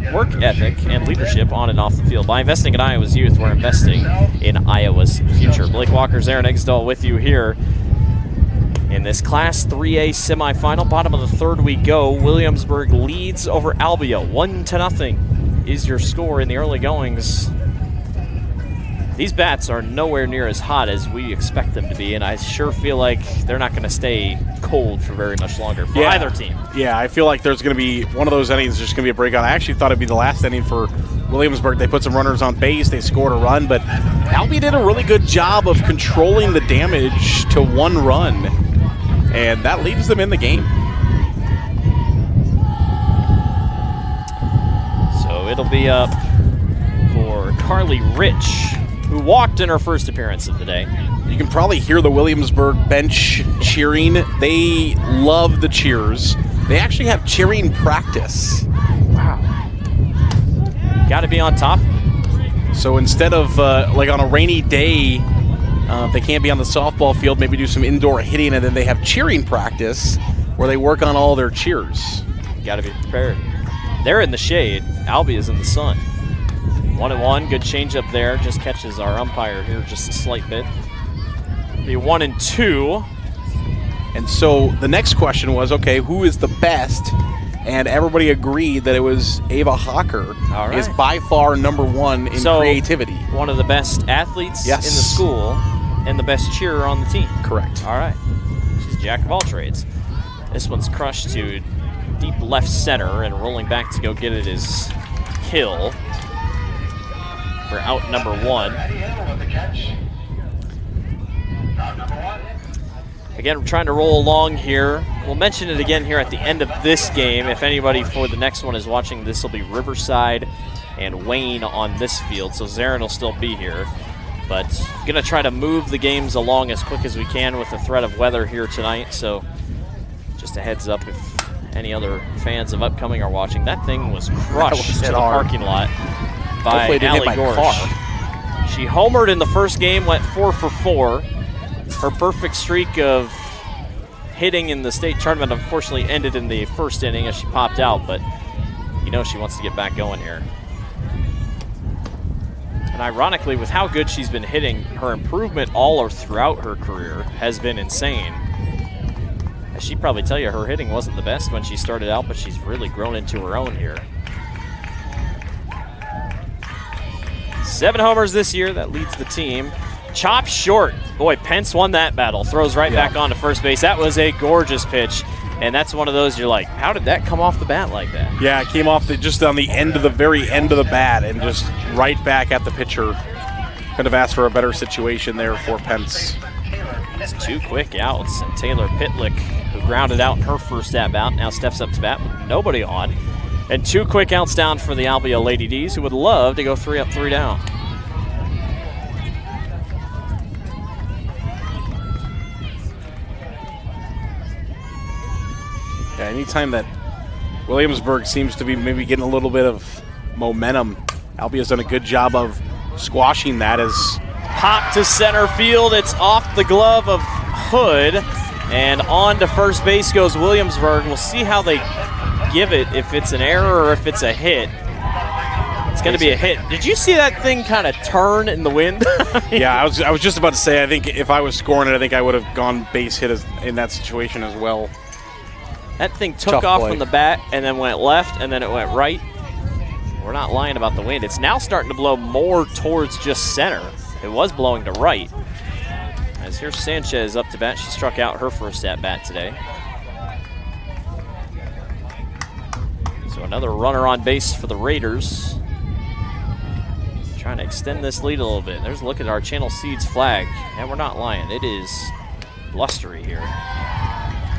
and leadership on and off the field. By investing in Iowa's youth, we're investing in Iowa's future. Blake Walker's Aaron Exdahl with you here in this Class 3A semifinal. Bottom of the third we go. Williamsburg leads over Albia 1-0 is your score in the early goings. These bats are nowhere near as hot as we expect them to be, and I sure feel like they're not going to stay cold for very much longer for either team. Yeah, I feel like there's going to be one of those innings just going to be a breakout. I actually thought it'd be the last inning for Williamsburg. They put some runners on base. They scored a run, but Albia did a really good job of controlling the damage to one run, and that leaves them in the game. So it'll be up for Carly Rich, who walked in her first appearance of the day. You can probably hear the Williamsburg bench cheering. They love the cheers. They actually have cheering practice. Wow. Got to be on top. So instead of, like on a rainy day, if they can't be on the softball field, maybe do some indoor hitting, and then they have cheering practice where they work on all their cheers. Got to be prepared. They're in the shade. Albia's in the sun. 1-1, good changeup there. Just catches our umpire here just a slight bit. Be 1-2. And so the next question was, okay, who is the best? And everybody agreed that it was Ava Hawker is by far number one in creativity. One of the best athletes in the school. and the best cheerer on the team. Correct. All right. She's a jack of all trades. This one's crushed to deep left center, and rolling back to go get it is Hill for out number 1. Again, we're trying to roll along here. We'll mention it again here at the end of this game. If anybody for the next one is watching, this will be Riverside and Wayne on this field, so Zarin will still be here. But going to try to move the games along as quick as we can with the threat of weather here tonight. So just a heads up if any other fans of upcoming are watching. That thing was crushed to the parking lot by Allie Gorsh. She homered in the first game, went 4 for 4. Her perfect streak of hitting in the state tournament unfortunately ended in the first inning as she popped out, but you know she wants to get back going here. And ironically, with how good she's been hitting, her improvement all or throughout her career has been insane. As she'd probably tell you, her hitting wasn't the best when she started out, but she's really grown into her own here. 7 homers this year, that leads the team. Chop short. Boy, Pence won that battle. Throws right back onto first base. That was a gorgeous pitch. And that's one of those you're like, how did that come off the bat like that? Yeah, it came off just on the end of the very end of the bat and just right back at the pitcher. Could have asked for a better situation there for Pence. It's 2 quick outs. And Taylor Pitlick, who grounded out in her first at-bat, now steps up to bat with nobody on. And 2 quick outs down for the Albia Lady D's, who would love to go 3 up, 3 down. Yeah, anytime that Williamsburg seems to be maybe getting a little bit of momentum, Albia's done a good job of squashing that. As pop to center field, it's off the glove of Hood, and on to first base goes Williamsburg. We'll see how they give it, if it's an error or if it's a hit. It's going to be a hit. Did you see that thing kind of turn in the wind? Yeah, I was just about to say, I think if I was scoring it, I think I would have gone base hit in that situation as well. That thing took off from the bat and then went left and then it went right. We're not lying about the wind. It's now starting to blow more towards just center. It was blowing to right. As here's Sanchez up to bat. She struck out her first at bat today. So another runner on base for the Raiders. Trying to extend this lead a little bit. There's a look at our Channel Seeds flag. And we're not lying. It is blustery here.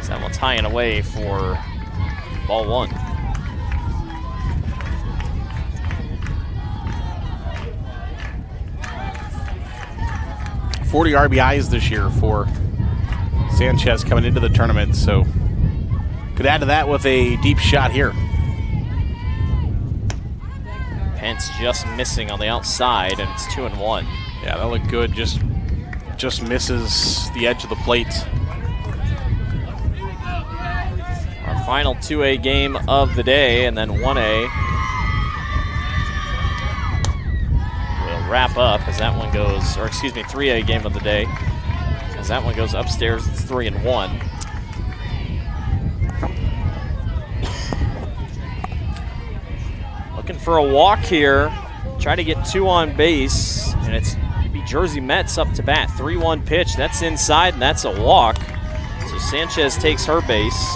That one's high and away for ball 1. .40 RBIs this year for Sanchez coming into the tournament, so could add to that with a deep shot here. Pence just missing on the outside, and it's 2-1. Yeah, that looked good. Just misses the edge of the plate. Our final 2A game of the day, and then 1A will wrap up as that one goes, or excuse me, 3A game of the day. As that one goes upstairs, it's 3-1. Looking for a walk here. Try to get 2 on base, and it's be Jersey Mets up to bat. 3-1 pitch. That's inside, and that's a walk. So Sanchez takes her base.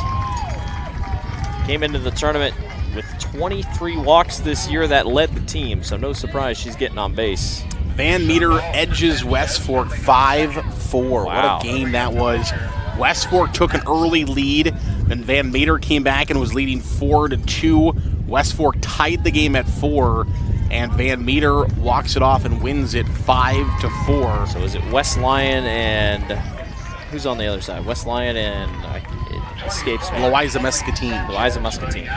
Came into the tournament with 23 walks this year. That led the team, so no surprise she's getting on base. Van Meter edges West Fork 5-4. Wow. What a game that was. West Fork took an early lead, then Van Meter came back and was leading 4-2. West Fork tied the game at 4, and Van Meter walks it off and wins it 5-4. So is it West Lyon and who's on the other side? West Lyon and it escapes me. Louisa Muscatine. Louisa Muscatine.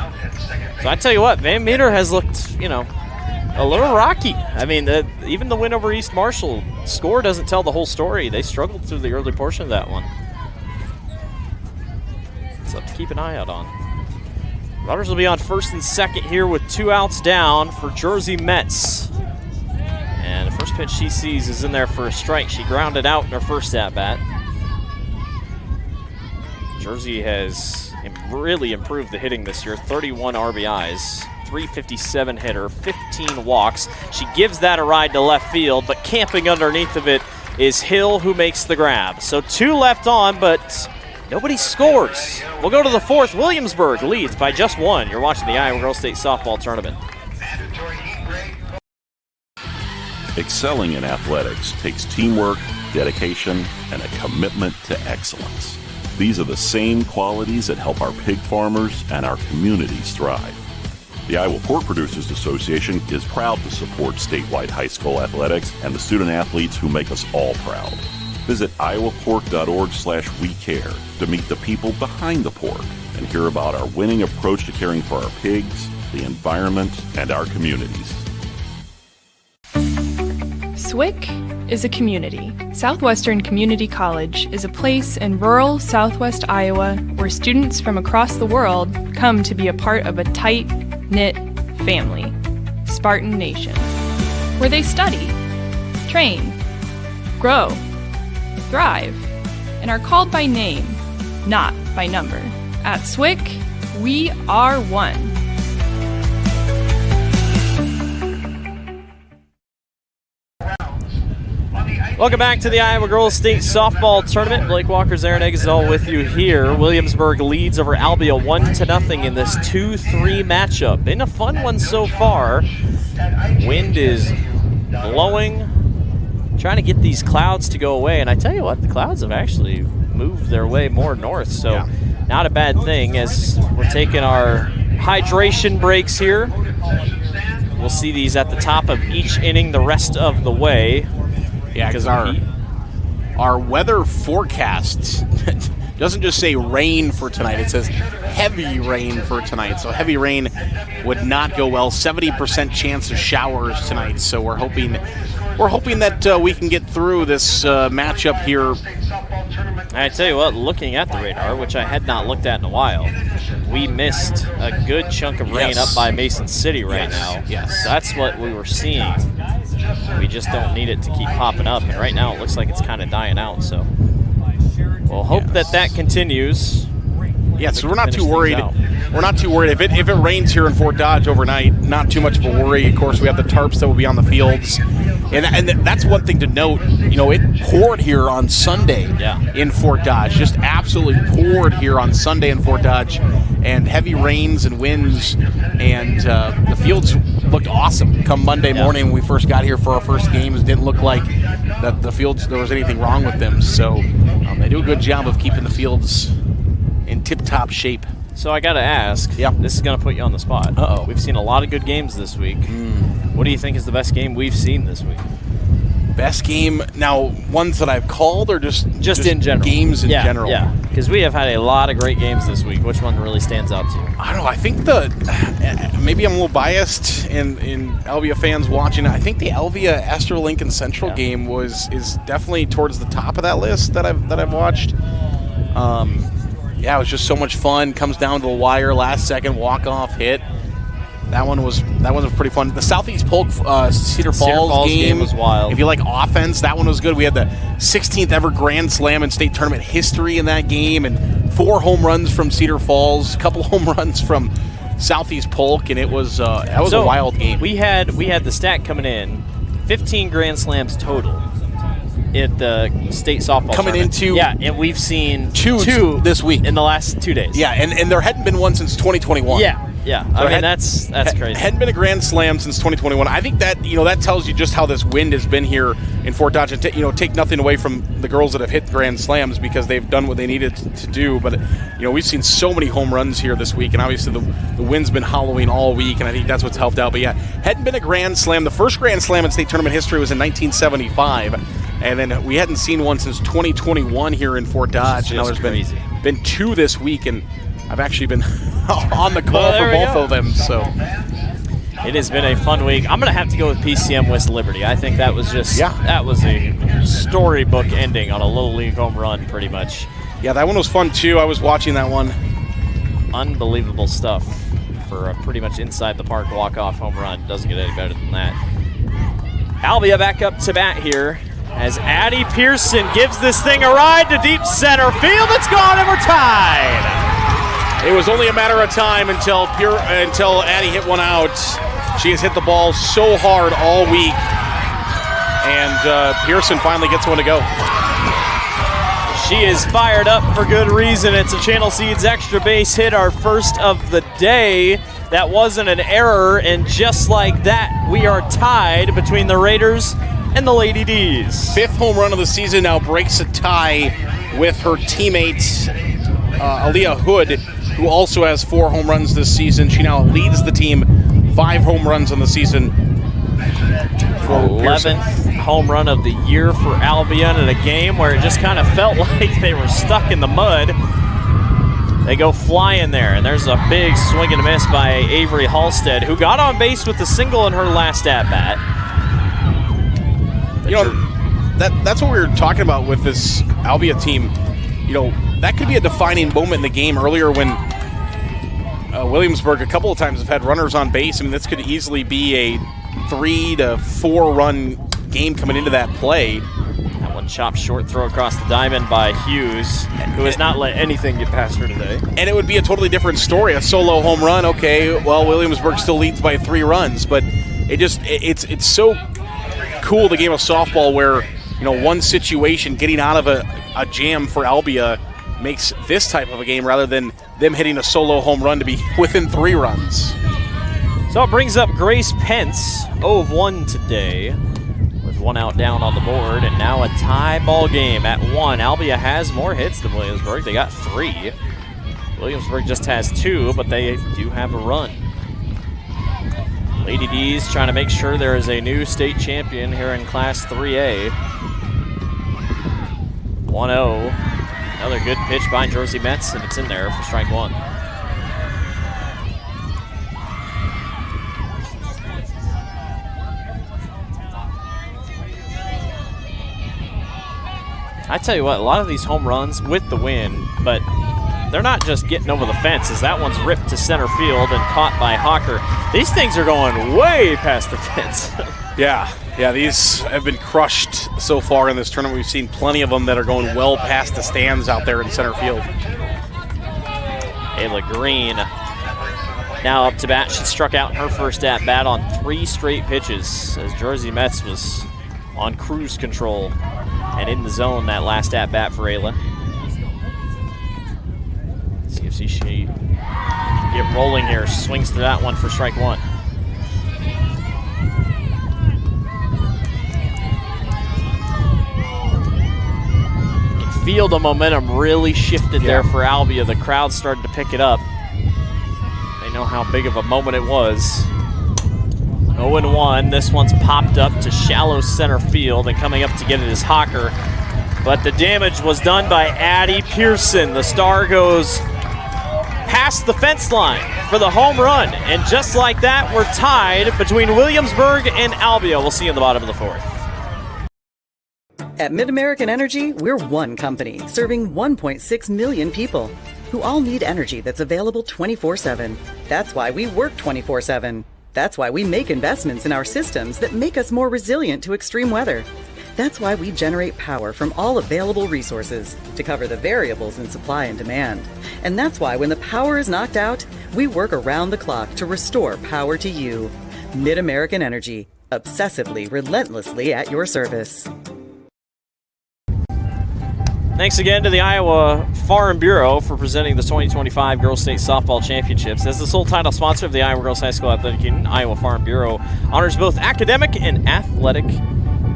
So I tell you what, Van Meter has looked, a little rocky. I mean, even the win over East Marshall, score doesn't tell the whole story. They struggled through the early portion of that one. Something to keep an eye out on. Runners will be on first and second here with 2 outs down for Jersey Mets. And the first pitch she sees is in there for a strike. She grounded out in her first at-bat. Jersey has really improved the hitting this year. 31 RBIs, 357 hitter, 15 walks. She gives that a ride to left field, but camping underneath of it is Hill, who makes the grab. So 2 left on, but nobody scores. We'll go to the 4th. Williamsburg leads by just 1. You're watching the Iowa Girls State Softball Tournament. Excelling in athletics takes teamwork, dedication, and a commitment to excellence. These are the same qualities that help our pig farmers and our communities thrive. The Iowa Pork Producers Association is proud to support statewide high school athletics and the student athletes who make us all proud. Visit iowapork.org/WeCare to meet the people behind the pork and hear about our winning approach to caring for our pigs, the environment, and our communities. SWIC is a community. Southwestern Community College is a place in rural southwest Iowa where students from across the world come to be a part of a tight-knit family, Spartan Nation, where they study, train, grow, thrive, and are called by name, not by number. At SWIC, we are one. Welcome back to the Iowa Girls State Softball Tournament. Blake Walker's Aaron Eggsall with you here. Williamsburg leads over Albia 1-0 in this 2-3 matchup. Been a fun one so far. Wind is blowing, trying to get these clouds to go away. And I tell you what, the clouds have actually moved their way more north. So not a bad thing as we're taking our hydration breaks here. We'll see these at the top of each inning the rest of the way. Yeah, because our weather forecast doesn't just say rain for tonight. It says heavy rain for tonight. So heavy rain would not go well. 70% chance of showers tonight. So we're hoping that we can get through this matchup here. I tell you what, looking at the radar, which I had not looked at in a while, we missed a good chunk of rain up by Mason City right now. Yes. That's what we were seeing. We just don't need it to keep popping up. And right now it looks like it's kind of dying out. So we'll hope that continues. Yeah, so we're not too worried. We're not too worried. If it rains here in Fort Dodge overnight, not too much of a worry. Of course, we have the tarps that will be on the fields. And that's one thing to note. You know, it poured here on Sunday in Fort Dodge. Just absolutely poured here on Sunday in Fort Dodge. And heavy rains and winds. And the fields looked awesome come Monday morning when we first got here for our first games. It didn't look like that the fields, there was anything wrong with them. So they do a good job of keeping the fields in tip-top shape. So I got to ask, this is going to put you on the spot. Uh-oh. We've seen a lot of good games this week. What do you think is the best game we've seen this week? Best game, now ones that I've called or just in general? Games in general? Yeah, because we have had a lot of great games this week. Which one really stands out to you? I don't know. I think maybe I'm a little biased in Albia fans watching. I think the Albia Esther Lincoln Central game is definitely towards the top of that list that I've watched. Yeah, it was just so much fun. Comes down to the wire, last second walk-off hit. That one was pretty fun. The Southeast Polk Cedar Falls game was wild. If you like offense, that one was good. We had the 16th ever Grand Slam in state tournament history in that game, and 4 home runs from Cedar Falls, a couple home runs from Southeast Polk, and it was a wild game. We had the stat coming in, 15 Grand Slams total at the state softball coming tournament. into and we've seen two this week in the last 2 days. Yeah, and there hadn't been one since 2021. Yeah. So I mean, that's crazy. Hadn't been a Grand Slam since 2021. I think that that tells you just how this wind has been here in Fort Dodge. And take nothing away from the girls that have hit Grand Slams because they've done what they needed to do. But we've seen so many home runs here this week, and obviously the wind's been hollowing all week, and I think that's what's helped out. But yeah, hadn't been a Grand Slam. The first Grand Slam in state tournament history was in 1975, and then we hadn't seen one since 2021 here in Fort Dodge. And now there's been 2 this week, and I've actually been on the call for both of them. So it has been a fun week. I'm going to have to go with PCM West Liberty. I think that was that was a storybook ending on a Little League home run, pretty much. Yeah, that one was fun too. I was watching that one. Unbelievable stuff for a pretty much inside the park walk-off home run. Doesn't get any better than that. Albia back up to bat here as Addie Pearson gives this thing a ride to deep center field. It's gone and we're tied. It was only a matter of time until Addie hit one out. She has hit the ball so hard all week. And Pearson finally gets one to go. She is fired up for good reason. It's a Channel Seeds extra base hit, our first of the day. That wasn't an error, and just like that, we are tied between the Raiders and the Lady D's. 5th home run of the season, now breaks a tie with her teammate Aaliyah Hood, who also has 4 home runs this season. She now leads the team, 5 home runs on the season. 11th home run of the year for Albia in a game where it just kind of felt like they were stuck in the mud. They go flying there, and there's a big swing and a miss by Avery Halstead, who got on base with a single in her last at-bat. You know, that's what we were talking about with this Albia team. You know, that could be a defining moment in the game earlier when Williamsburg a couple of times have had runners on base. I mean, this could easily be a 3 to 4 run game coming into that play. That one chopped short, throw across the diamond by Hughes, who has not let anything get past her today. And it would be a totally different story. A solo home run, okay, well, Williamsburg still leads by 3 runs, but it's so cool, the game of softball, where, you know, one situation getting out of a jam for Albia makes this type of a game rather than them hitting a solo home run to be within 3 runs. So it brings up Grace Pence, 0 of 1 today, with 1 out down on the board, and now a tie ball game at 1. Albia has more hits than Williamsburg. They got 3. Williamsburg just has 2, but they do have a run. Lady D's trying to make sure there is a new state champion here in Class 3A. 1-0. Another good pitch by Jersey Metz, and it's in there for strike 1. I tell you what, a lot of these home runs with the wind, but they're not just getting over the fence, as that one's ripped to center field and caught by Hawker. These things are going way past the fence. Yeah, these have been crushed so far in this tournament. We've seen plenty of them that are going well past the stands out there in center field. Ayla Green now up to bat. She struck out in her first at-bat on 3 straight pitches, as Jersey Metz was on cruise control and in the zone that last at-bat for Ayla. See if she can get rolling here. Swings to that one for strike 1. You can feel the momentum really shifted there for Albia. The crowd started to pick it up. They know how big of a moment it was. 0-1. This one's popped up to shallow center field, and coming up to get it is Hawker. But the damage was done by Addie Pearson. The star goes past the fence line for the home run. And just like that, we're tied between Williamsburg and Albia. We'll see you in the bottom of the 4th. At MidAmerican Energy, we're one company serving 1.6 million people who all need energy that's available 24/7. That's why we work 24/7. That's why we make investments in our systems that make us more resilient to extreme weather. That's why we generate power from all available resources to cover the variables in supply and demand. And that's why when the power is knocked out, we work around the clock to restore power to you. MidAmerican Energy, obsessively, relentlessly at your service. Thanks again to the Iowa Farm Bureau for presenting the 2025 Girls State Softball Championships. As the sole title sponsor of the Iowa Girls High School Athletic Union, Iowa Farm Bureau honors both academic and athletic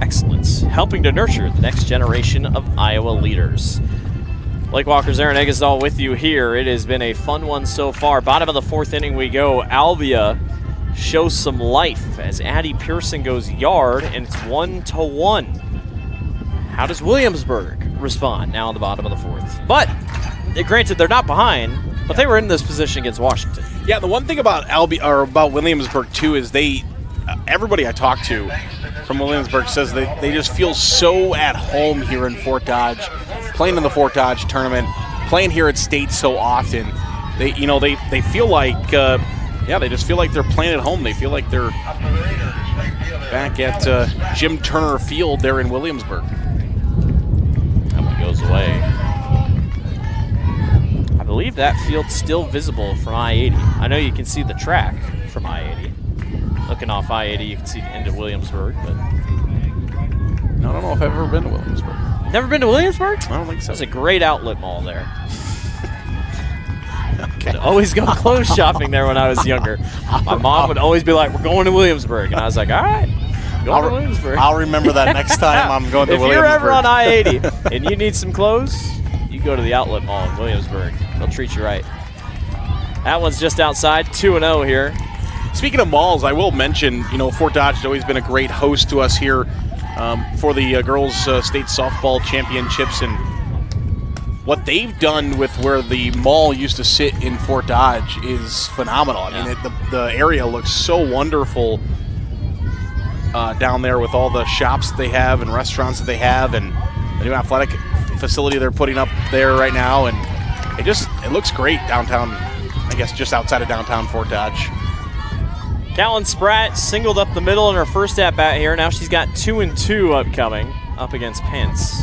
excellence, helping to nurture the next generation of Iowa leaders. Blake Walker's Aaron Eggesdahl with you here. It has been a fun one so far. Bottom of the 4th inning we go. Albia shows some life as Addie Pearson goes yard, and it's 1-1. How does Williamsburg respond now in the bottom of the 4th? But granted, they're not behind, but they were in this position against Washington. Yeah, the one thing about about Williamsburg too is everybody I talk to from Williamsburg says they just feel so at home here in Fort Dodge, playing in the Fort Dodge tournament, playing here at state so often. They feel like they just feel like they're playing at home. They feel like they're back at Jim Turner Field there in Williamsburg. Goes away. I believe that field's still visible from I-80. I know you can see the track from I-80. Looking off I-80, you can see the end of Williamsburg, but No, I don't know if I've ever been to Williamsburg. Never been to Williamsburg? I don't think so. There's a great outlet mall there. Could always go clothes shopping there when I was younger. My mom would always be like, "We're going to Williamsburg," and I was like, "All right, going to Williamsburg." I'll remember that next time I'm going to if Williamsburg. you're ever on I-80 and you need some clothes, you go to the outlet mall in Williamsburg. They'll treat you right. That one's just outside, 2-0 here. Speaking of malls, I will mention, Fort Dodge has always been a great host to us here for the girls' state softball championships, and what they've done with where the mall used to sit in Fort Dodge is phenomenal. I mean, the area looks so wonderful down there with all the shops that they have and restaurants that they have, and the new athletic facility they're putting up there right now, and it looks great downtown. I guess just outside of downtown Fort Dodge. Callan Spratt singled up the middle in her first at-bat here. Now she's got 2-2 upcoming up against Pence.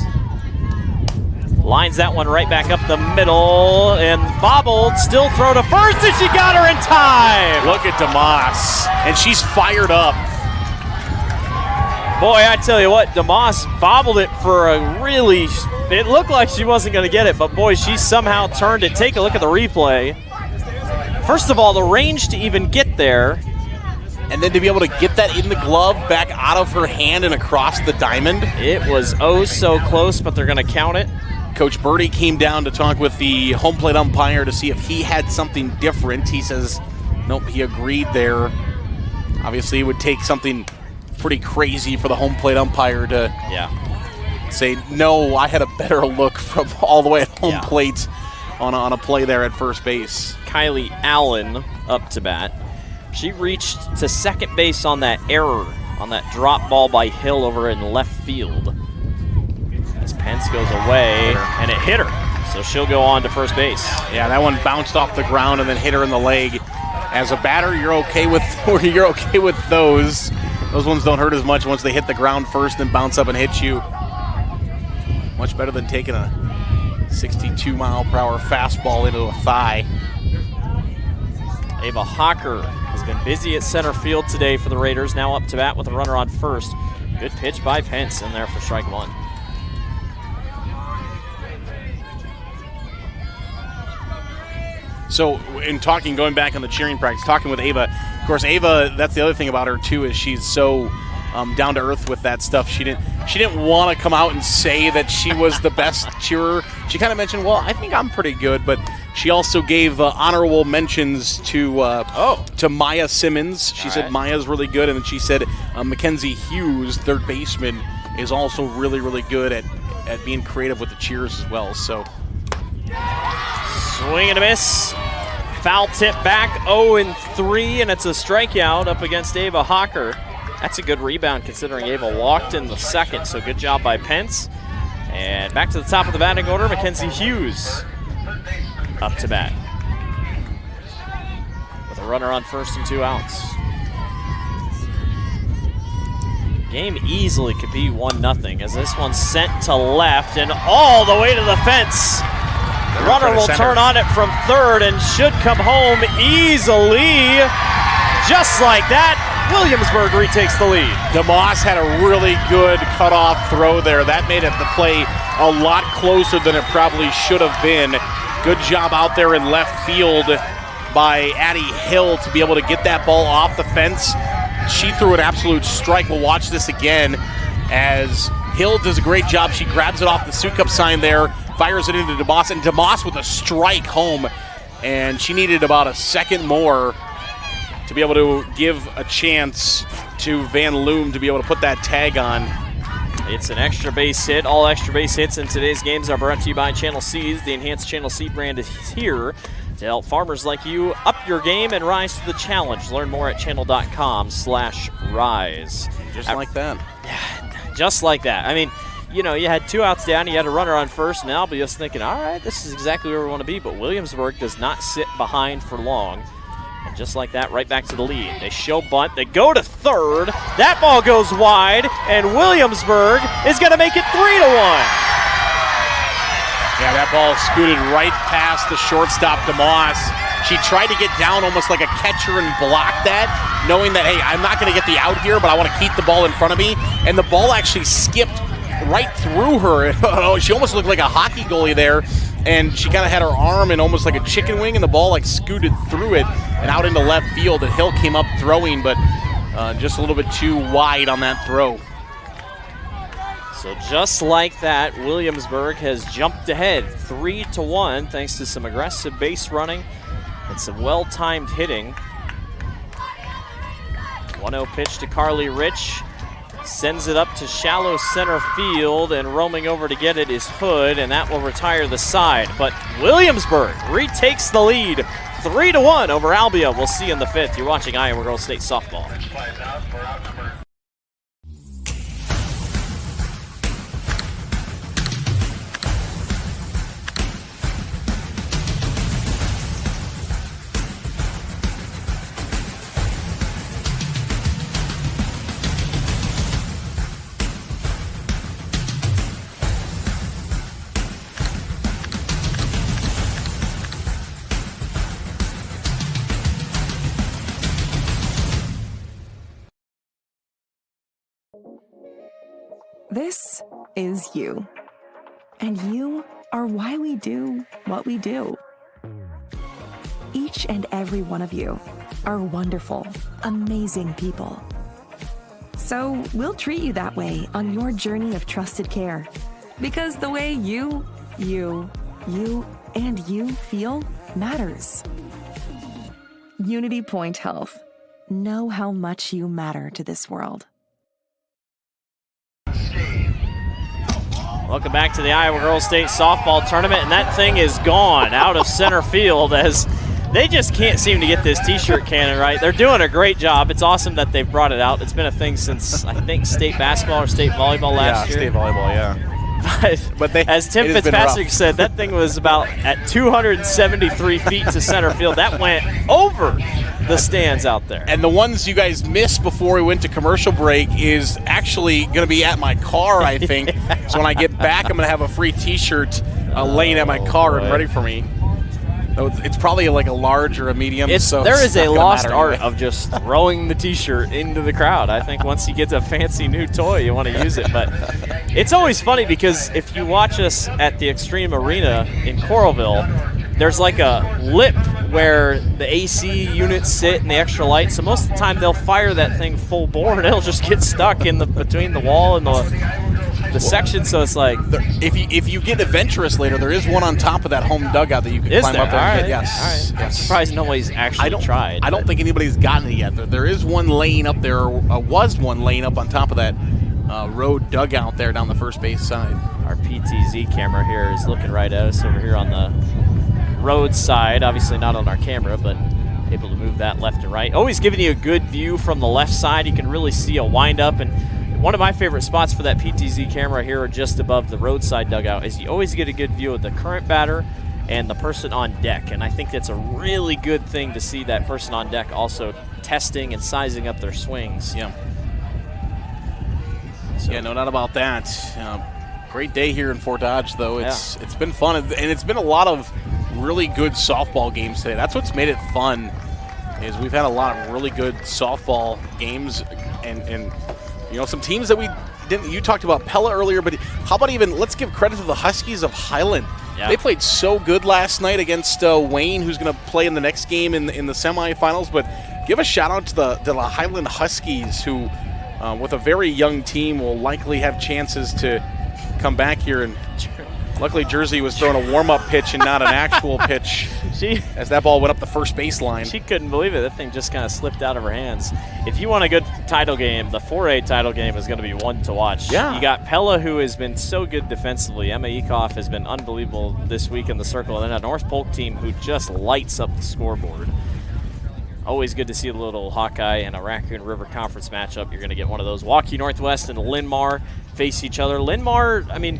Lines that one right back up the middle and bobbled. Still throw to first, and she got her in time. Look at DeMoss, and she's fired up. Boy, I tell you what, DeMoss bobbled it for a really, it looked like she wasn't going to get it, but boy, she somehow turned it. Take a look at the replay. First of all, the range to even get there. And then to be able to get that in the glove back out of her hand and across the diamond. It was oh so close, but they're going to count it. Coach Birdie came down to talk with the home plate umpire to see if he had something different. He says, nope, he agreed there. Obviously, it would take something pretty crazy for the home plate umpire to say, no, I had a better look from all the way at home plate on a play there at first base. Kylie Allen up to bat. She reached to second base on that error, on that drop ball by Hill over in left field. As Pence goes away, and it hit her. So she'll go on to first base. Yeah, that one bounced off the ground and then hit her in the leg. As a batter, you're okay with those. Those ones don't hurt as much once they hit the ground first and bounce up and hit you. Much better than taking a 62-mile-per-hour fastball into a thigh. Ava Hawker has been busy at center field today for the Raiders. Now up to bat with a runner on first. Good pitch by Pence in there for strike one. So in going back on the cheering practice, talking with Ava, of course, Ava, that's the other thing about her too, is she's so down to earth with that stuff. She didn't want to come out and say that she was the best cheerer. She kind of mentioned, well, I think I'm pretty good, but she also gave honorable mentions to Maya Simmons. She said Maya's really good, and then she said Mackenzie Hughes, third baseman, is also really, really good at being creative with the cheers as well. So swing and a miss. Foul tip back, 0-3, and it's a strikeout up against Ava Hawker. That's a good rebound considering Ava walked in the second, so good job by Pence. And back to the top of the batting order, Mackenzie Hughes up to bat. With a runner on first and 2 outs. Game easily could be 1-0 as this one's sent to left and all the way to the fence. The runner will turn on it from third and should come home easily. Just like that, Williamsburg retakes the lead. DeMoss had a really good cutoff throw there. That made the play a lot closer than it probably should have been. Good job out there in left field by Addie Hill to be able to get that ball off the fence. She threw an absolute strike. We'll watch this again as Hill does a great job. She grabs it off the Sioux Cup sign there, fires it into DeMoss, and DeMoss with a strike home. And she needed about a second more to be able to give a chance to Van Loom to be able to put that tag on. It's an extra base hit. All extra base hits in today's games are brought to you by Channel Seeds. The enhanced Channel Seed brand is here to help farmers like you up your game and rise to the challenge. Learn more at channel.com/rise. Just like that. Yeah, just like that. I mean, you had 2 outs down, you had a runner on first, and Albia's thinking, all right, this is exactly where we want to be, but Williamsburg does not sit behind for long. And just like that, right back to the lead. They show bunt, they go to third, that ball goes wide, and Williamsburg is going to make it 3-1. Yeah, that ball scooted right past the shortstop, DeMoss. She tried to get down almost like a catcher and block that, knowing that, hey, I'm not going to get the out here, but I want to keep the ball in front of me. And the ball actually skipped right through her. She almost looked like a hockey goalie there, and she kind of had her arm in almost like a chicken wing, and the ball like scooted through it and out into left field, and Hill came up throwing, but just a little bit too wide on that throw. So just like that, Williamsburg has jumped ahead 3-1 thanks to some aggressive base running and some well-timed hitting. 1-0 pitch to Carly Rich. Sends it up to shallow center field, and roaming over to get it is Hood, and that will retire the side. But Williamsburg retakes the lead 3-1 over Albia. We'll see you in the 5th. You're watching Iowa Girls State Softball. This is you. And you are why we do what we do. Each and every one of you are wonderful, amazing people. So we'll treat you that way on your journey of trusted care. Because the way you feel matters. Unity Point Health. Know how much you matter to this world. Welcome back to the Iowa Girls State Softball Tournament, and that thing is gone out of center field as they just can't seem to get this t-shirt cannon right. They're doing a great job. It's awesome that they've brought it out. It's been a thing since, I think, state basketball or state volleyball last year. Yeah, state volleyball, yeah. But as Tim Fitzpatrick said, that thing was about at 273 feet to center field. That went over the stands out there. And the ones you guys missed before we went to commercial break is actually going to be at my car, I think. Yeah. So when I get back, I'm going to have a free t-shirt laying at my car and ready for me. It's probably like a large or a medium. There is a lost art of just throwing the t-shirt into the crowd. I think once you get a fancy new toy, you want to use it. But it's always funny because if you watch us at the Extreme Arena in Coralville, there's like a lip where the AC units sit and the extra light. So most of the time they'll fire that thing full bore and it'll just get stuck in between the wall and the section. So it's like if you get adventurous later, there is one on top of that home dugout that you can climb up there and get. Yes. All right. I'm surprised nobody's actually tried. I don't think anybody's gotten it yet. There is one laying up there, or was one laying up on top of that road dugout there down the first base side. Our PTZ camera here is looking right at us over here on the road side. Obviously not on our camera, but able to move that left and right. Always giving you a good view from the left side. You can really see a windup, and one of my favorite spots for that PTZ camera here just above the roadside dugout is you always get a good view of the current batter and the person on deck, and I think that's a really good thing to see that person on deck also testing and sizing up their swings. Yeah. So, yeah, no doubt about that. Great day here in Fort Dodge, though. It's been fun, and it's been a lot of really good softball games today. That's what's made it fun, is we've had a lot of really good softball games, and you know, some teams that we didn't. You talked about Pella earlier, but how about even let's give credit to the Huskies of Highland. Yeah. They played so good last night against Wayne, who's going to play in the next game in the semifinals. But give a shout out to the Highland Huskies, who, with a very young team, will likely have chances to come back here. And luckily, Jersey was throwing a warm-up pitch and not an actual pitch as that ball went up the first baseline. She couldn't believe it. That thing just kind of slipped out of her hands. If you want a good title game, the 4A title game is going to be one to watch. Yeah. You got Pella, who has been so good defensively. Emma Ekoff has been unbelievable this week in the circle. And then a North Polk team who just lights up the scoreboard. Always good to see a little Hawkeye and a Raccoon River Conference matchup. You're going to get one of those. Waukee Northwest and Linn-Mar face each other. Linn-Mar, I mean,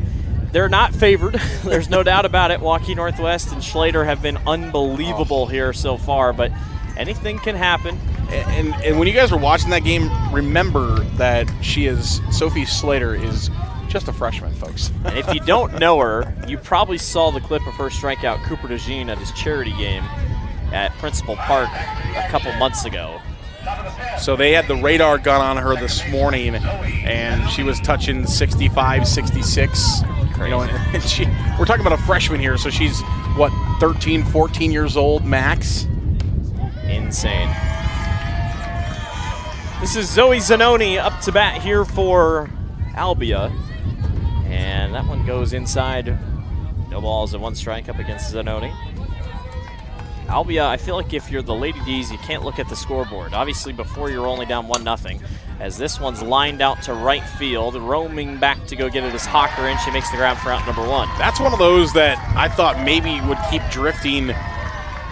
they're not favored. There's no doubt about it. Waukee Northwest and Schlater have been unbelievable here so far, but anything can happen. And when you guys were watching that game, remember that Sophie Schlater is just a freshman, folks. And if you don't know her, you probably saw the clip of her strike out Cooper DeJean at his charity game at Principal Park a couple months ago. So they had the radar gun on her this morning, and she was touching 65, 66. You know, and we're talking about a freshman here, so she's, what, 13, 14 years old max? Insane. This is Zoe Zanoni up to bat here for Albia. And that one goes inside. No balls and one strike up against Zanoni. Albia, I feel like if you're the Lady D's, you can't look at the scoreboard. Obviously, before you're only down 1-0. As this one's lined out to right field, roaming back to go get it as Hawker, and she makes the grab for out number 1. That's one of those that I thought maybe would keep drifting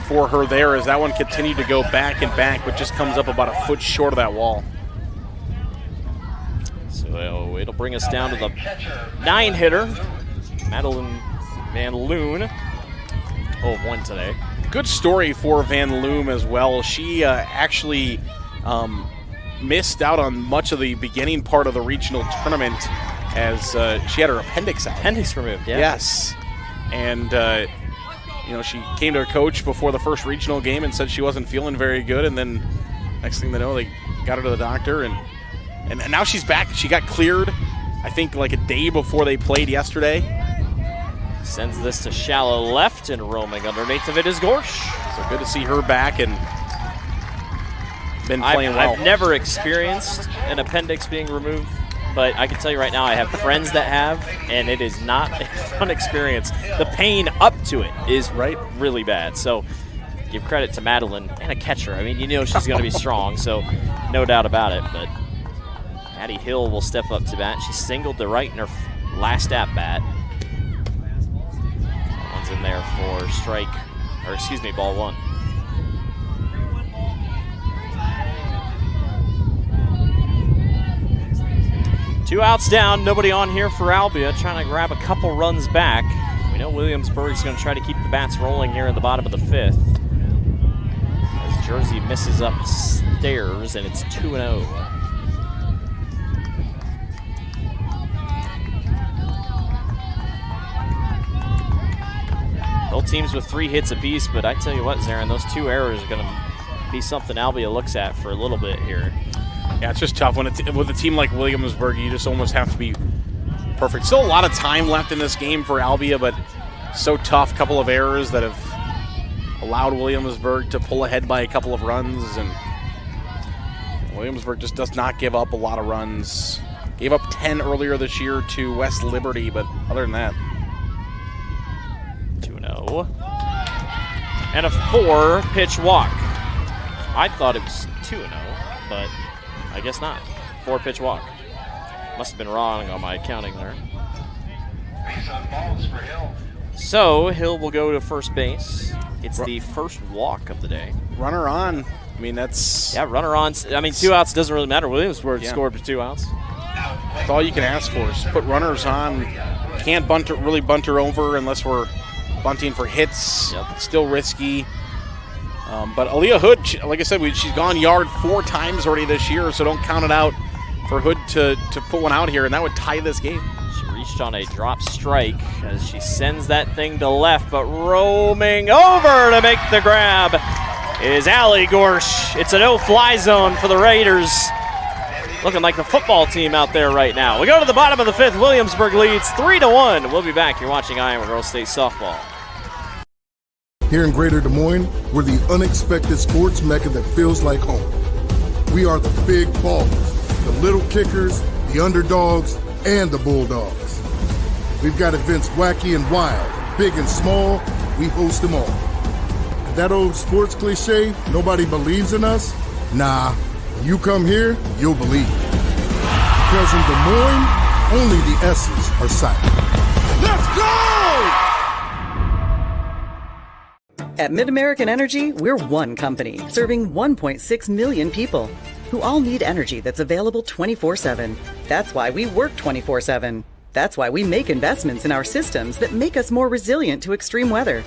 for her there, as that one continued to go back and back, but just comes up about a foot short of that wall. So it'll bring us down to the 9-hitter, Madeline Van Loon. 0-1 today. Good story for Van Loom as well. She actually missed out on much of the beginning part of the regional tournament as she had her appendix out. Appendix removed, yeah. Yes. And, you know, she came to her coach before the first regional game and said she wasn't feeling very good. And then next thing they know, they got her to the doctor. And now she's back. She got cleared, I think, like a day before they played yesterday. Sends this to shallow left, and roaming underneath of it is Gorsh. So good to see her back and been playing well. I've never experienced an appendix being removed, but I can tell you right now I have friends that have, and it is not a fun experience. The pain up to it is really bad. So give credit to Madeline and a catcher. I mean, you know she's going to be strong, so no doubt about it. But Addie Hill will step up to bat. She singled to right in her last at-bat. In there for strike, or excuse me, ball 1. Two outs down, nobody on here for Albia, trying to grab a couple runs back. We know Williamsburg's going to try to keep the bats rolling here in the bottom of the 5th. As Jersey misses upstairs, and it's 2-0. Both teams with 3 hits apiece, but I tell you what, Zarin, those 2 errors are going to be something Albia looks at for a little bit here. Yeah, it's just tough. When with a team like Williamsburg, you just almost have to be perfect. Still a lot of time left in this game for Albia, but so tough. Couple of errors that have allowed Williamsburg to pull ahead by a couple of runs, and Williamsburg just does not give up a lot of runs. Gave up 10 earlier this year to West Liberty, but other than that, 2-0. And a 4-pitch walk. I thought it was 2-0, but I guess not. 4-pitch walk. Must have been wrong on my counting there. So Hill will go to first base. It's the first walk of the day. Runner on. I mean, that's... Yeah, runner on. I mean, 2 outs doesn't really matter. Williamsburg scored for 2 outs. That's all you can ask for is put runners on. Can't really bunt her over unless we're bunting for hits. Yep. It's still risky. But Aaliyah Hood, like I said, she's gone yard 4 times already this year, so don't count it out for Hood to put one out here, and that would tie this game. She reached on a drop strike as she sends that thing to left, but roaming over to make the grab is Allie Gorsh. It's a no-fly zone for the Raiders. Looking like the football team out there right now. We go to the bottom of the 5th. Williamsburg leads 3-1. We'll be back. You're watching Iowa Girls State Softball. Here in Greater Des Moines, we're the unexpected sports mecca that feels like home. We are the big ballers, the little kickers, the underdogs, and the bulldogs. We've got events wacky and wild, big and small, we host them all. That old sports cliche, nobody believes in us? Nah, when you come here, you'll believe. Because in Des Moines, only the S's are silent. Let's go! At MidAmerican Energy, we're one company serving 1.6 million people who all need energy that's available 24/7. That's why we work 24/7. That's why we make investments in our systems that make us more resilient to extreme weather.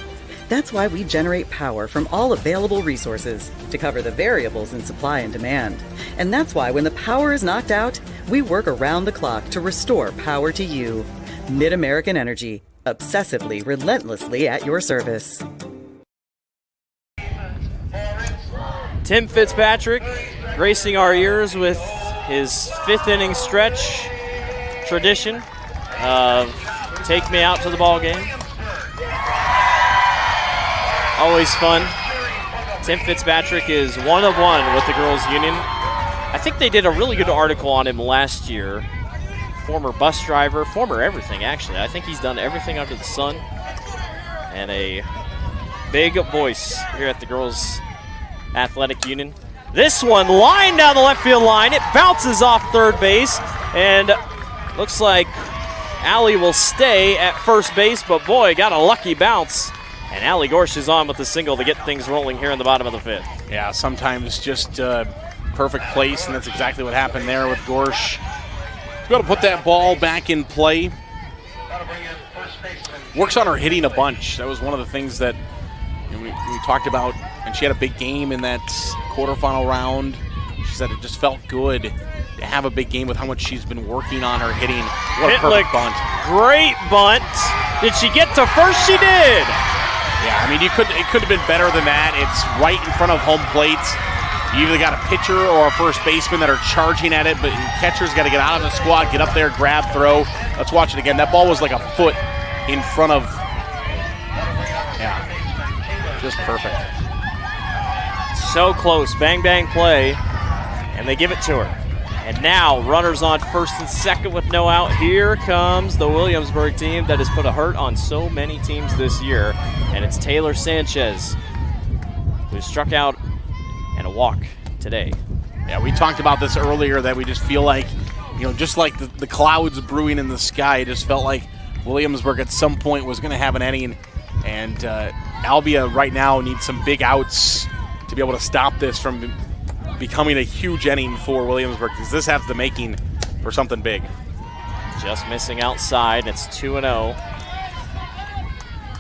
That's why we generate power from all available resources to cover the variables in supply and demand. And that's why when the power is knocked out, we work around the clock to restore power to you. MidAmerican Energy, obsessively, relentlessly at your service. Tim Fitzpatrick gracing our ears with his 5th inning stretch tradition of take me out to the ball game. Always fun. Tim Fitzpatrick is 1 of 1 with the girls' union. I think they did a really good article on him last year. Former bus driver, former everything, actually. I think he's done everything under the sun. And a big voice here at the girls' athletic union. This one lined down the left field line. It bounces off third base. And looks like Allie will stay at first base. But boy, got a lucky bounce. And Allie Gorsh is on with a single to get things rolling here in the bottom of the 5th. Yeah, sometimes just perfect place, and that's exactly what happened there with Gorsh. Got to put that ball back in play. Works on her hitting a bunch. That was one of the things that we talked about, and she had a big game in that quarterfinal round. She said it just felt good to have a big game with how much she's been working on her hitting. What a perfect bunt. Great bunt. Did she get to first? She did. Yeah, I mean, it could have been better than that. It's right in front of home plate. You either got a pitcher or a first baseman that are charging at it, but catcher's got to get out of the squad, get up there, grab, throw. Let's watch it again. That ball was like a foot in front of, yeah, just perfect. So close, bang, bang play, and they give it to her. And now runners on first and second with no out. Here comes the Williamsburg team that has put a hurt on so many teams this year, and it's Taylor Sanchez who struck out and a walk today. Yeah, we talked about this earlier, that we just feel like, just like the clouds brewing in the sky, it just felt like Williamsburg at some point was going to have an inning, and Albia right now needs some big outs to be able to stop this from becoming a huge inning for Williamsburg, because this has the making for something big. Just missing outside. It's 2-0.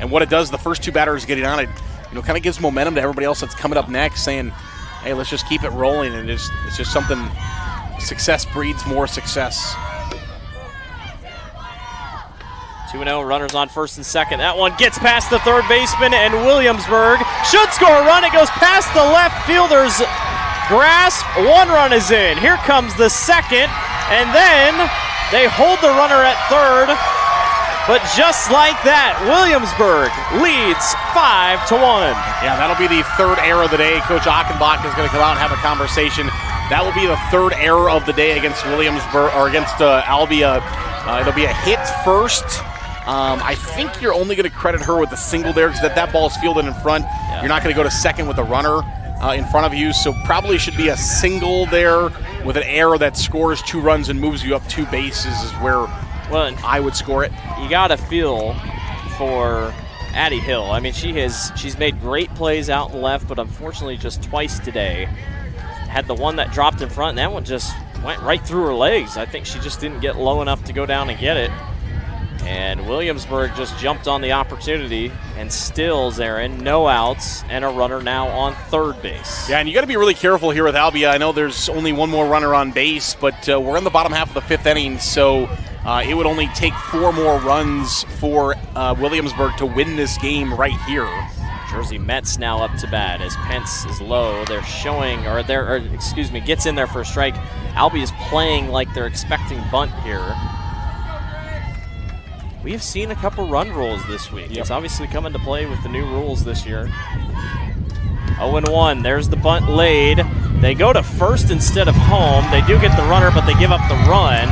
And what it does, the first 2 batters getting on it, kind of gives momentum to everybody else that's coming up next, saying, hey, let's just keep it rolling. And it's just something, success breeds more success. 2-0, runners on first and second. That one gets past the third baseman, and Williamsburg should score a run. It goes past the left fielder's grasp. 1 run is in. Here comes the second, and then they hold the runner at third. But just like that, Williamsburg leads 5-1. Yeah, that'll be the 3rd error of the day. Coach Achenbach is going to come out and have a conversation. That will be the 3rd error of the day against Williamsburg, or against Albia. It'll be a hit first. I think you're only going to credit her with the single there, because that ball is fielded in front. Yeah. You're not going to go to second with a runner in front of you, so probably should be a single there with an error that scores 2 runs and moves you up 2 bases is where I would score it. You got to feel for Addie Hill. I mean, she's made great plays out and left, but unfortunately just twice today. Had the one that dropped in front, and that one just went right through her legs. I think she just didn't get low enough to go down and get it. And Williamsburg just jumped on the opportunity and stills Aaron. No outs and a runner now on third base. Yeah, and you got to be really careful here with Albia. I know there's only 1 more runner on base, but we're in the bottom half of the 5th inning, so it would only take 4 more runs for Williamsburg to win this game right here. Jersey Mets now up to bat as Pence is low. They're showing, gets in there for a strike. Albia is playing like they're expecting bunt here. We have seen a couple run rules this week. Yep. It's obviously come into play with the new rules this year. 0-1. There's the bunt laid. They go to first instead of home. They do get the runner, but they give up the run.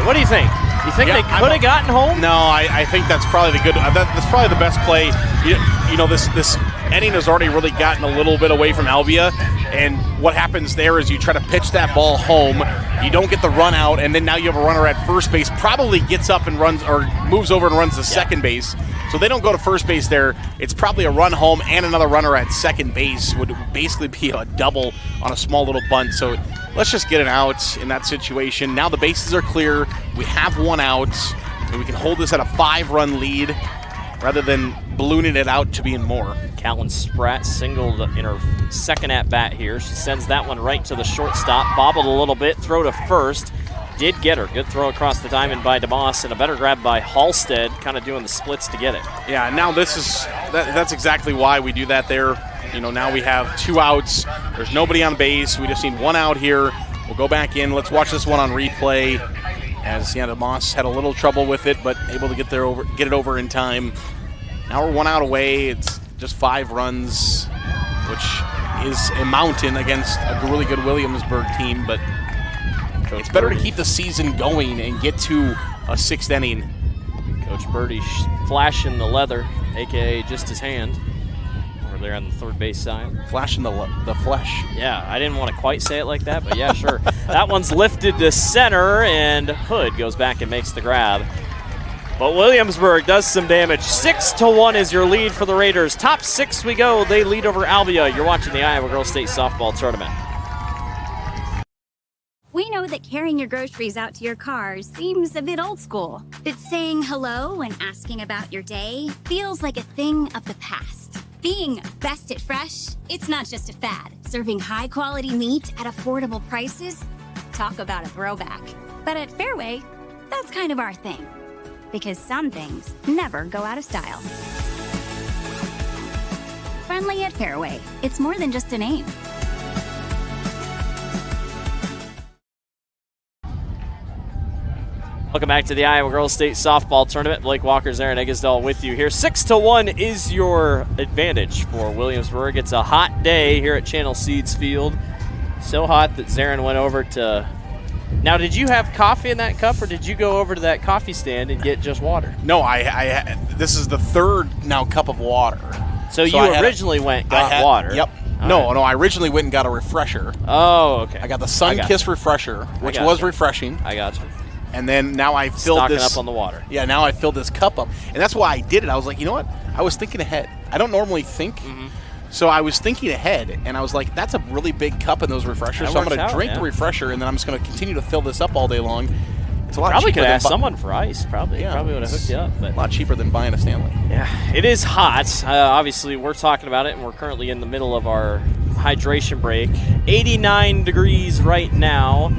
What do you think? You think they could have gotten home? No, I think that's probably that's probably the best play. This inning has already really gotten a little bit away from Albia, and what happens there is you try to pitch that ball home, you don't get the run out, and then now you have a runner at first base, probably gets up and runs, or moves over and runs to second base. So they don't go to first base there. It's probably a run home and another runner at second base would basically be a double on a small little bunt. So let's just get an out in that situation. Now the bases are clear. We have 1 out, and we can hold this at a 5-run lead rather than ballooning it out to being more. Callan Spratt singled in her second at-bat here. She sends that one right to the shortstop. Bobbled a little bit, throw to first. Did get her. Good throw across the diamond by DeMoss, and a better grab by Halstead, kind of doing the splits to get it. Yeah, now this is that's exactly why we do that there. now we have 2 outs. There's nobody on base. We just need 1 out here. We'll go back in. Let's watch this one on replay. As DeMoss had a little trouble with it, but able to get it over in time. Now we're 1 out away. It's just 5 runs, which is a mountain against a really good Williamsburg team, but it's better to keep the season going and get to a 6th inning. Coach Birdie flashing the leather, a.k.a. just his hand, over there on the third base side. Flashing the flesh. Yeah, I didn't want to quite say it like that, but yeah, sure. That one's lifted to center, and Hood goes back and makes the grab. But Williamsburg does some damage. 6-1 is your lead for the Raiders. Top 6 we go. They lead over Albia. You're watching the Iowa Girls State Softball Tournament. We know that carrying your groceries out to your car seems a bit old school. That saying hello and asking about your day feels like a thing of the past. Being best at fresh, it's not just a fad. Serving high-quality meat at affordable prices? Talk about a throwback. But at Fairway, that's kind of our thing. Because some things never go out of style. Friendly at Fairway, it's more than just a name. Welcome back to the Iowa Girls State Softball Tournament. Blake Walker's Aaron Eggesdahl with you here. 6-1 is your advantage for Williamsburg. It's a hot day here at Channel Seeds Field. So hot that Zarin went over to... Now, did you have coffee in that cup, or did you go over to that coffee stand and get just water? No, this is the 3rd now cup of water. So you originally went and got water. Yep. No, I originally went and got a refresher. Oh, okay. I got the Sun-Kissed refresher, which was refreshing. I got you. And then now I filled Stocking this up on the water. Yeah, now I filled this cup up, and that's why I did it. I was like, you know what? I was thinking ahead. I don't normally think, so I was thinking ahead, and I was like, that's a really big cup in those refreshers. So I'm going to drink the refresher, and then I'm just going to continue to fill this up all day long. It's a lot probably cheaper could than ask someone for ice. Probably would have hooked you up. But a lot cheaper than buying a Stanley. Yeah, it is hot. Obviously, we're talking about it, and we're currently in the middle of our hydration break. 89 degrees right now.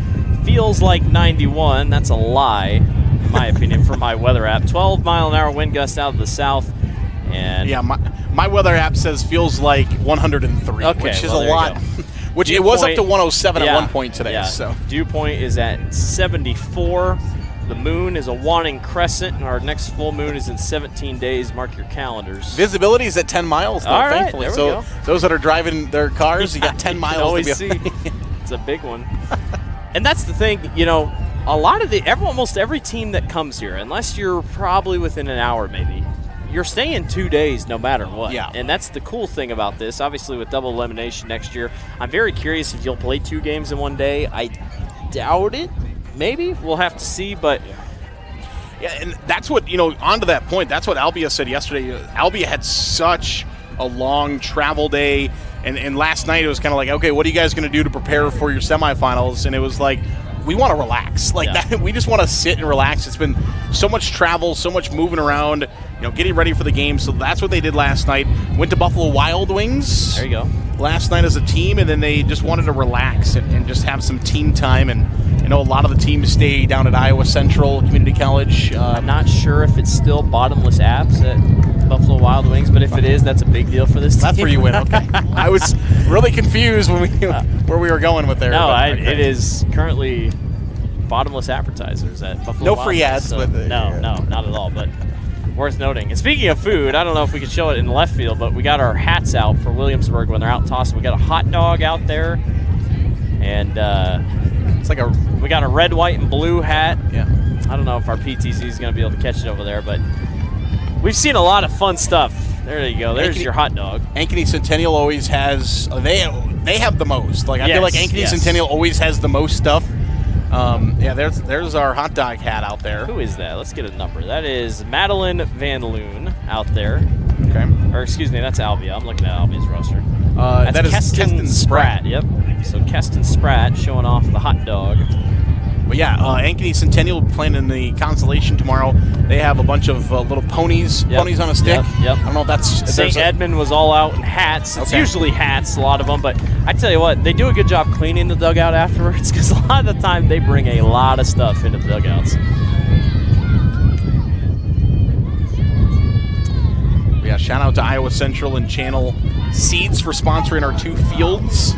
Feels like 91. That's a lie, in my opinion, from my weather app. 12-mile-an-hour wind gust out of the south. And yeah, my weather app says feels like 103, which is a lot. Which it was up to 107 at one point today. Yeah. So dew point is at 74. The moon is a waning crescent, and our next full moon is in 17 days. Mark your calendars. Visibility is at 10 miles, though, all right, thankfully. There we so go. Those that are driving their cars, you got 10 miles always to be see. It's a big one. And that's the thing, a lot of almost every team that comes here, unless you're probably within an hour maybe, you're staying 2 days no matter what. Yeah. And that's the cool thing about this. Obviously, with double elimination next year, I'm very curious if you'll play 2 games in one day. I doubt it. Maybe. We'll have to see, but... Yeah, and that's what, on to that point, that's what Albia said yesterday. Albia had such a long travel day, and last night it was kind of like, okay, what are you guys going to do to prepare for your semifinals? And it was like, we want to relax. That, we just want to sit and relax. It's been so much travel, so much moving around, getting ready for the game. So that's what they did last night. Went to Buffalo Wild Wings. There you go. Last night as a team, and then they just wanted to relax and just have some team time. And a lot of the teams stay down at Iowa Central Community College. I'm not sure if it's still bottomless apps at Buffalo Wild Wings, but if it is, that's a big deal for this team. That's where you win. Okay. I was really confused when where we were going with there. No, it is currently bottomless appetizers at Buffalo No Wild free Wings, ads. so But no, not at all. But worth noting. And speaking of food, I don't know if we can show it in left field, but we got our hats out for Williamsburg when they're out tossing. We got a hot dog out there, and it's like we got a red, white, and blue hat. Yeah. I don't know if our PTZ is going to be able to catch it over there, but we've seen a lot of fun stuff. There you go. There's your hot dog. Ankeny Centennial always has. They have the most. I feel like Ankeny Centennial always has the most stuff. There's our hot dog hat out there. Who is that? Let's get a number. That is Madeline Van Loon out there. Okay. Or excuse me, that's Albia. I'm looking at Albia's roster. That is Keston Spratt. Yep. So Keston Spratt showing off the hot dog. But yeah, Ankeny Centennial playing in the Consolation tomorrow. They have a bunch of little ponies on a stick. Yep. I don't know if that's... St. Edmund was all out in hats. It's usually hats, a lot of them. But I tell you what, they do a good job cleaning the dugout afterwards because a lot of the time they bring a lot of stuff into the dugouts. Yeah, shout out to Iowa Central and Channel seeds for sponsoring our 2 fields.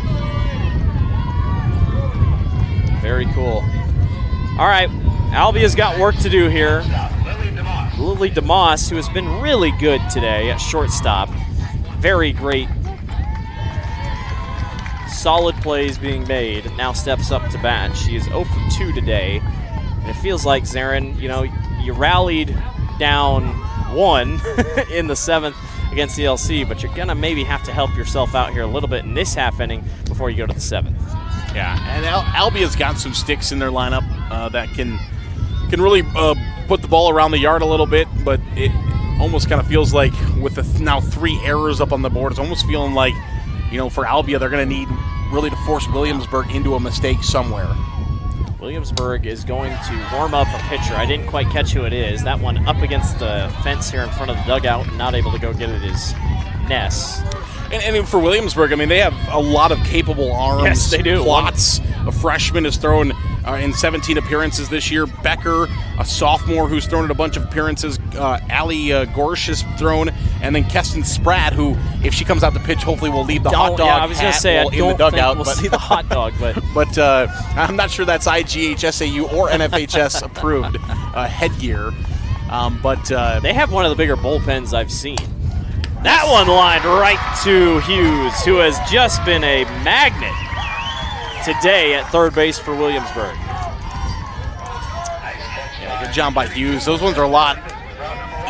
Very cool. All right, Albia's got work to do here. Lily DeMoss, who has been really good today at shortstop. Very great. Solid plays being made. Now steps up to bat. She is 0 for 2 today. And it feels like, Zarin, you rallied down 1 in the 7th against CLC, but you're going to maybe have to help yourself out here a little bit in this half inning before you go to the 7th. Yeah, and Albia's got some sticks in their lineup that can really put the ball around the yard a little bit, but it almost kind of feels like with the now 3 errors up on the board, it's almost feeling like, for Albia, they're going to need really to force Williamsburg into a mistake somewhere. Williamsburg is going to warm up a pitcher. I didn't quite catch who it is. That one up against the fence here in front of the dugout and not able to go get it is Ness. And for Williamsburg, they have a lot of capable arms. Yes, they do. Plotz, a freshman, has thrown in 17 appearances this year. Becker, a sophomore who's thrown in a bunch of appearances. Allie Gorsh has thrown. And then Keston Spratt, who, if she comes out to pitch, hopefully will lead the hot dog I was going to say, I in the don't dugout. think we'll see the hot dog. But I'm not sure that's IGHSAU or NFHS approved headgear. But they have one of the bigger bullpens I've seen. That one lined right to Hughes, who has just been a magnet today at third base for Williamsburg. Yeah, good job by Hughes. Those ones are a lot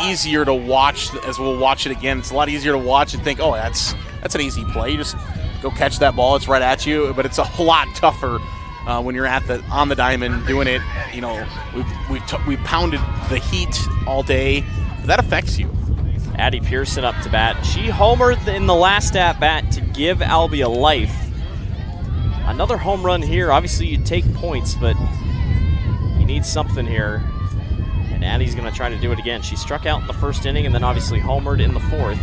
easier to watch as we'll watch it again. It's a lot easier to watch and think, oh, that's an easy play. You just go catch that ball. It's right at you. But it's a lot tougher when you're on the diamond doing it. We've pounded the heat all day. That affects you. Addie Pearson up to bat. She homered in the last at-bat to give Albia life. Another home run here. Obviously, you take points, but you need something here. And Addie's going to try to do it again. She struck out in the first inning and then obviously homered in the 4th.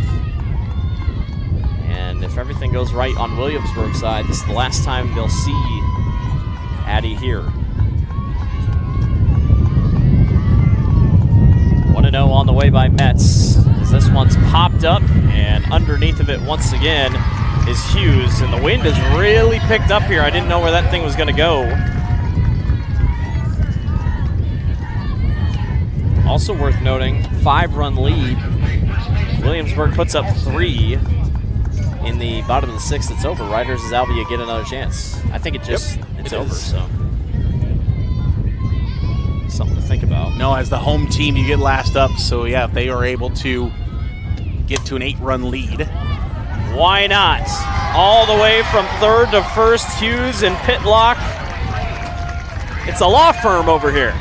And if everything goes right on Williamsburg's side, this is the last time they'll see Addie here. 1-0 on the way by Metz. This one's popped up, and underneath of it once again is Hughes, and the wind has really picked up here. I didn't know where that thing was going to go. Also worth noting, 5-run lead. Williamsburg puts up 3 in the bottom of the 6th. It's over. Riders as Albia get another chance. I think it's over. So something to think about. No, as the home team, you get last up. So yeah, if they are able to get to an 8-run lead, why not? All the way from 3rd to 1st, Hughes and Pitlock. It's a law firm over here.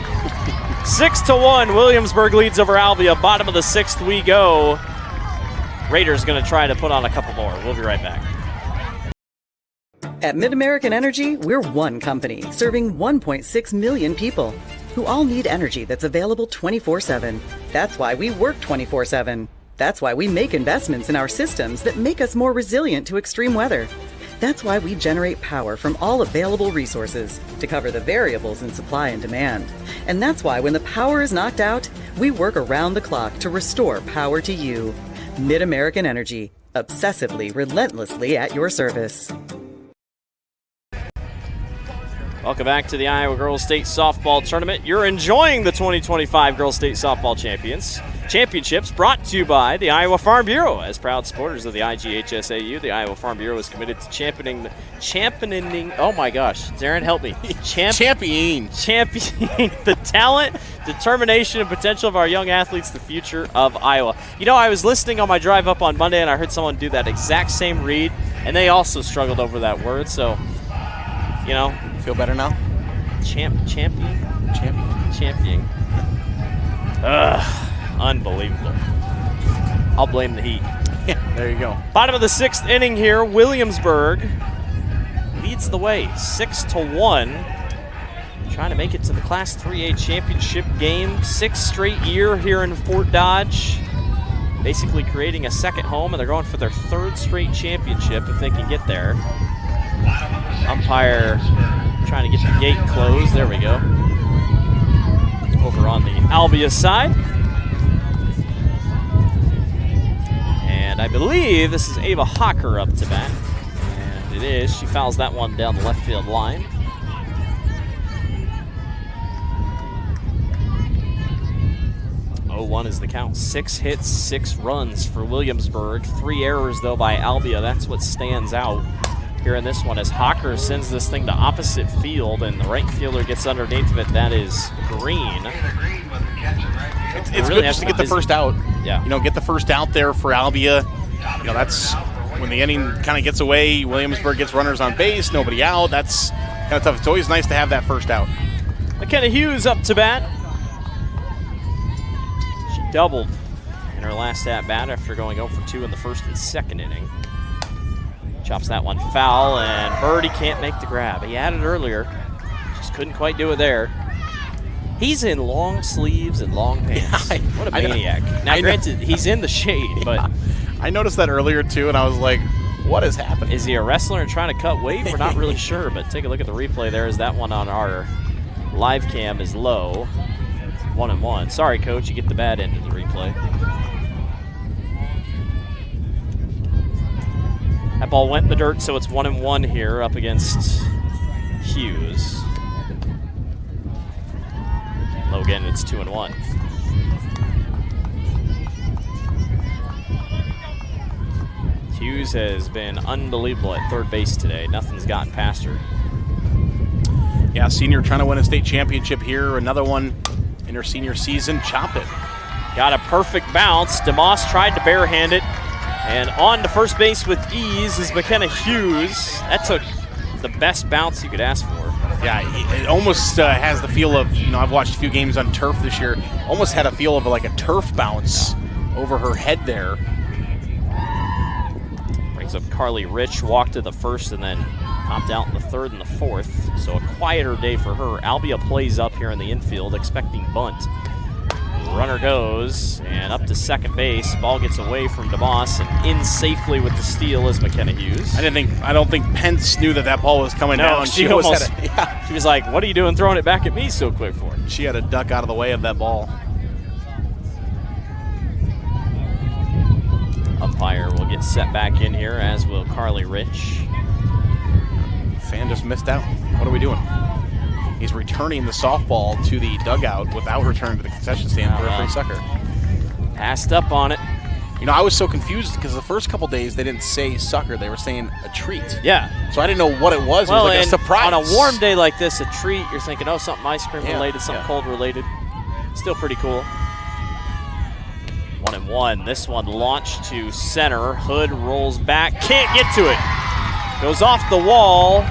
6-1, Williamsburg leads over Albia. Bottom of the 6th we go. Raiders going to try to put on a couple more. We'll be right back. At MidAmerican Energy, we're one company serving 1.6 million people who all need energy that's available 24/7. That's why we work 24/7. That's why we make investments in our systems that make us more resilient to extreme weather. That's why we generate power from all available resources to cover the variables in supply and demand. And that's why when the power is knocked out, we work around the clock to restore power to you. MidAmerican Energy, obsessively, relentlessly at your service. Welcome back to the Iowa Girls State Softball Tournament. You're enjoying the 2025 Girls State Softball Championships brought to you by the Iowa Farm Bureau. As proud supporters of the IGHSAU, the Iowa Farm Bureau is committed to championing oh my gosh, Darren, help me. Championing the talent, determination, and potential of our young athletes, the future of Iowa. I was listening on my drive up on Monday, and I heard someone do that exact same read, and they also struggled over that word, so, feel better now? Championing. Unbelievable. I'll blame the heat. Yeah, there you go. Bottom of the 6th inning here, Williamsburg leads the way, 6-1. Trying to make it to the Class 3A championship game, 6th straight year here in Fort Dodge. Basically creating a second home, and they're going for their 3rd straight championship if they can get there. Umpire trying to get the gate closed. There we go. Over on the Albia side. And And I believe this is Ava Hocker up to bat. And it is. She fouls that one down the left field line. 0-1 is the count. 6 hits, 6 runs for Williamsburg. 3 errors, though, by Albia. That's what stands out here in this one as Hocker sends this thing to opposite field, and the right fielder gets underneath of it. That is Green. It's really good just to get the first out. Yeah. You know, get the first out there for Albia. You know, that's when the inning kind of gets away. Williamsburg gets runners on base, nobody out. That's kind of tough. It's always nice to have that first out. McKenna Hughes up to bat. She doubled in her last at-bat after going 0 for 2 in the first and second inning. Chops that one foul, and Birdie can't make the grab. He had it earlier, just couldn't quite do it there. He's in long sleeves and long pants. Yeah, what a maniac. Now, granted, he's in the shade, but... I noticed that earlier, too, and I was like, what is happening? Is he a wrestler and trying to cut weight? We're not really sure, but take a look at the replay there as that one on our live cam is low. 1-1. Sorry, Coach, you get the bad end of the replay. That ball went in the dirt, so it's 1-1 here up against Hughes. Low again, it's 2-1. Hughes has been unbelievable at third base today. Nothing's gotten past her. Yeah, senior trying to win a state championship here. Another one in her senior season. Chop it. Got a perfect bounce. DeMoss tried to barehand it. And on to first base with ease is McKenna Hughes. That took the best bounce you could ask for. Yeah, it almost has the feel of, you know, I've watched a few games on turf this year. Almost had a feel of like a turf bounce over her head there. Brings up Carly Rich, walked to the first and then popped out in the third and the fourth. So a quieter day for her. Albia plays up here in the infield, expecting bunt. Runner goes, and up to second base. Ball gets away from DeMoss, and in safely with the steal is McKenna Hughes. I don't think Pence knew that ball was coming down. She almost, she was like, what are you doing throwing it back at me so quick for? She had to duck out of the way of that ball. Umpire will get set back in here, as will Carly Rich. Fan just missed out. What are we doing? He's returning the softball to the dugout without returning to the concession stand for a free sucker. Passed up on it. You know, I was so confused because the first couple days they didn't say sucker. They were saying a treat. Yeah. So I didn't know what it was. Well, it was like a surprise. On a warm day like this, a treat, you're thinking, oh, something ice cream related, something cold related. Still pretty cool. 1-1. This one launched to center. Hood rolls back. Can't get to it. Goes off the wall.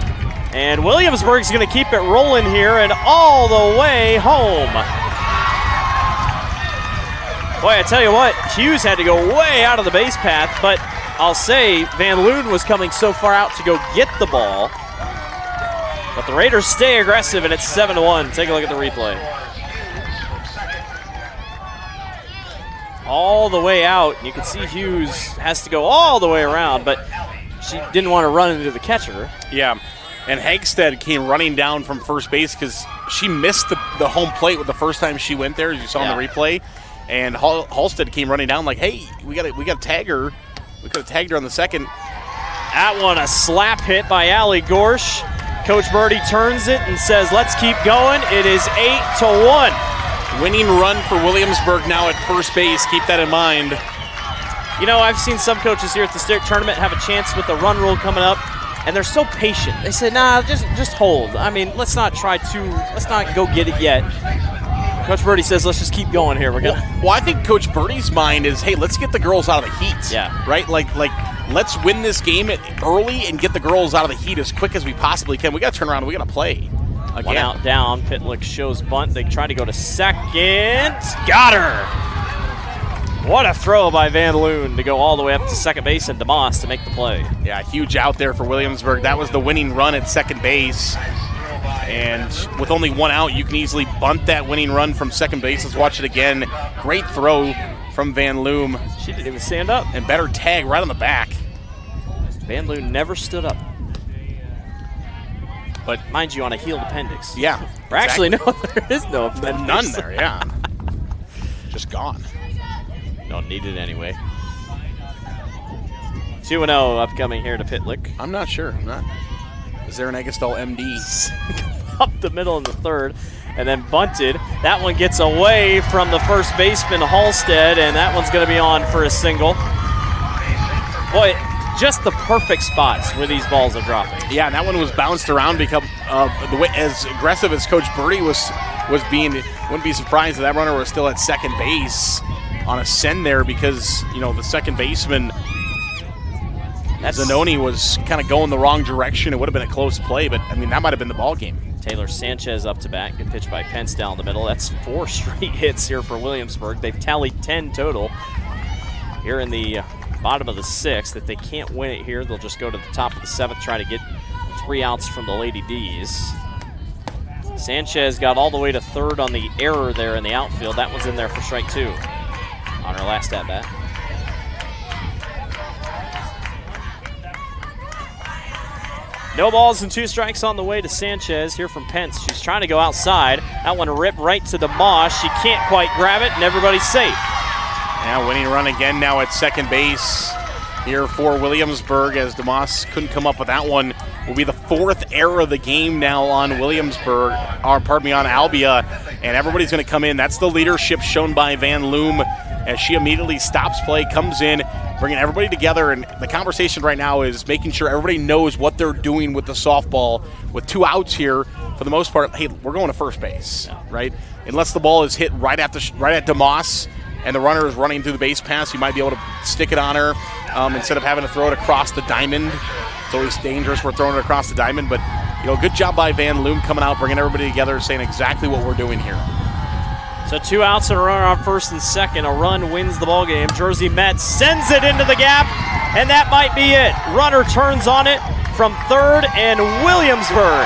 And Williamsburg's going to keep it rolling here and all the way home. Boy, I tell you what, Hughes had to go way out of the base path, but I'll say Van Loon was coming so far out to go get the ball. But the Raiders stay aggressive, and it's 7-1. Take a look at the replay. All the way out. You can see Hughes has to go all the way around, but she didn't want to run into the catcher. Yeah. And Hagstead came running down from first base because she missed the home plate with the first time she went there, as you saw in the replay. And Halstead came running down like, hey, we got to tag her. We could have tagged her on the second. That one, a slap hit by Allie Gorsh. Coach Birdie turns it and says, let's keep going. It is 8-1. Winning run for Williamsburg now at first base. Keep that in mind. You know, I've seen some coaches here at the state tournament have a chance with the run rule coming up. And they're so patient. They say, nah, just hold. I mean, let's not go get it yet. Coach Birdie says, let's just keep going here. Well, I think Coach Birdie's mind is, hey, let's get the girls out of the heat. Yeah. Right? Like let's win this game early and get the girls out of the heat as quick as we possibly can. We got to turn around. We got to play again. One out down. Pitlick shows bunt. They try to go to second. Got her. What a throw by Van Loon to go all the way up to second base and DeMoss to make the play. Yeah, huge out there for Williamsburg. That was the winning run at second base. And with only one out, you can easily bunt that winning run from second base. Let's watch it again. Great throw from Van Loon. She didn't even stand up. And better tag right on the back. Van Loon never stood up. But mind you, on a healed appendix. Yeah. Or actually, no, there is no appendix. None there, yeah. Just gone. Don't need it anyway. 2-0 upcoming here to Pitlick. I'm not sure. Is there an Eggleston MD? Up the middle in the third, and then bunted. That one gets away from the first baseman, Halstead, and that one's going to be on for a single. Boy, just the perfect spots where these balls are dropping. Yeah, and that one was bounced around because the way as aggressive as Coach Birdie was being. Wouldn't be surprised if that runner was still at second base on a send there, because the second baseman Zanoni was kind of going the wrong direction. It would have been a close play, but I mean that might have been the ball game. Taylor Sanchez up to bat. Good pitch by Pence down the middle. That's 4 straight hits here for Williamsburg. They've tallied 10 total here in the bottom of the 6th. If they can't win it here, they'll just go to the top of the 7th, try to get 3 outs from the Lady D's. Sanchez got all the way to third on the error there in the outfield. That one's in there for strike 2 on her last at bat. No balls and 2 strikes on the way to Sanchez here from Pence. She's trying to go outside. That one ripped right to the moss. She can't quite grab it, and everybody's safe. Yeah, winning run again now at second base here for Williamsburg, as DeMoss couldn't come up with that one. Will be the 4th error of the game now on Williamsburg, on Albia, and everybody's going to come in. That's the leadership shown by Van Loom as she immediately stops play, comes in, bringing everybody together, and the conversation right now is making sure everybody knows what they're doing with the softball. With 2 outs here, for the most part, hey, we're going to first base, right? Unless the ball is hit right at DeMoss and the runner is running through the base pass, you might be able to stick it on her instead of having to throw it across the diamond. It's always dangerous for throwing it across the diamond, but good job by Van Loom coming out, bringing everybody together, saying exactly what we're doing here. So 2 outs and a runner on first and second. A run wins the ball game. Jersey Metz sends it into the gap, and that might be it. Runner turns on it from third, and Williamsburg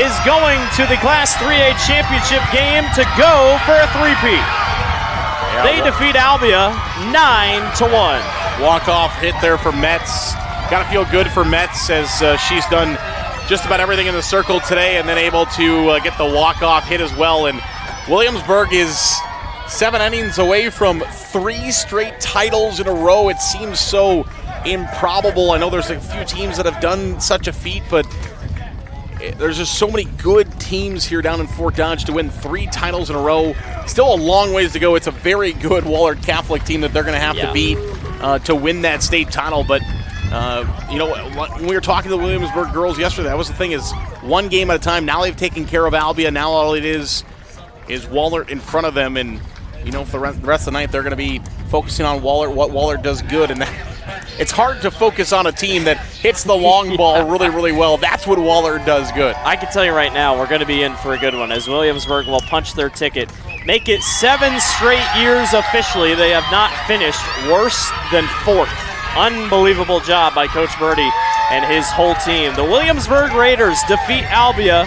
is going to the Class 3A championship game to go for a three-peat. They defeat Albia 9-1. Walk-off hit there for Metz. Got to feel good for Metz as she's done just about everything in the circle today, and then able to get the walk-off hit as well. And Williamsburg is 7 innings away from 3 straight titles in a row. It seems so improbable. I know there's a few teams that have done such a feat, but there's just so many good teams here down in Fort Dodge to win 3 titles in a row. Still a long ways to go. It's a very good Wahlert Catholic team that they're going to have to beat to win that state title. But when we were talking to the Williamsburg girls yesterday, that was the thing, is 1 game at a time. Now they've taken care of Albia. Now all it is Wahlert in front of them. And, for the rest of the night, they're going to be focusing on Wahlert, what Wahlert does good. And it's hard to focus on a team that hits the long ball really, really well. That's what Wahlert does good. I can tell you right now, we're going to be in for a good one, as Williamsburg will punch their ticket. Make it 7 straight years officially. They have not finished worse than 4th. Unbelievable job by Coach Birdie and his whole team. The Williamsburg Raiders defeat Albia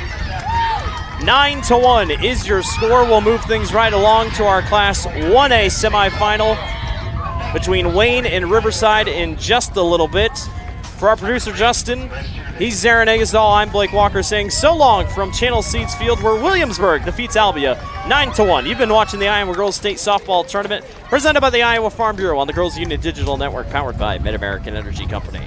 9-1 is your score. We'll move things right along to our Class 1A semifinal between Wayne and Riverside in just a little bit. For our producer, Justin, he's Zarin Eggleston. I'm Blake Walker saying so long from Channel Seeds Field, where Williamsburg defeats Albia 9-1. You've been watching the Iowa Girls State Softball Tournament presented by the Iowa Farm Bureau on the Girls Union Digital Network, powered by Mid-American Energy Company.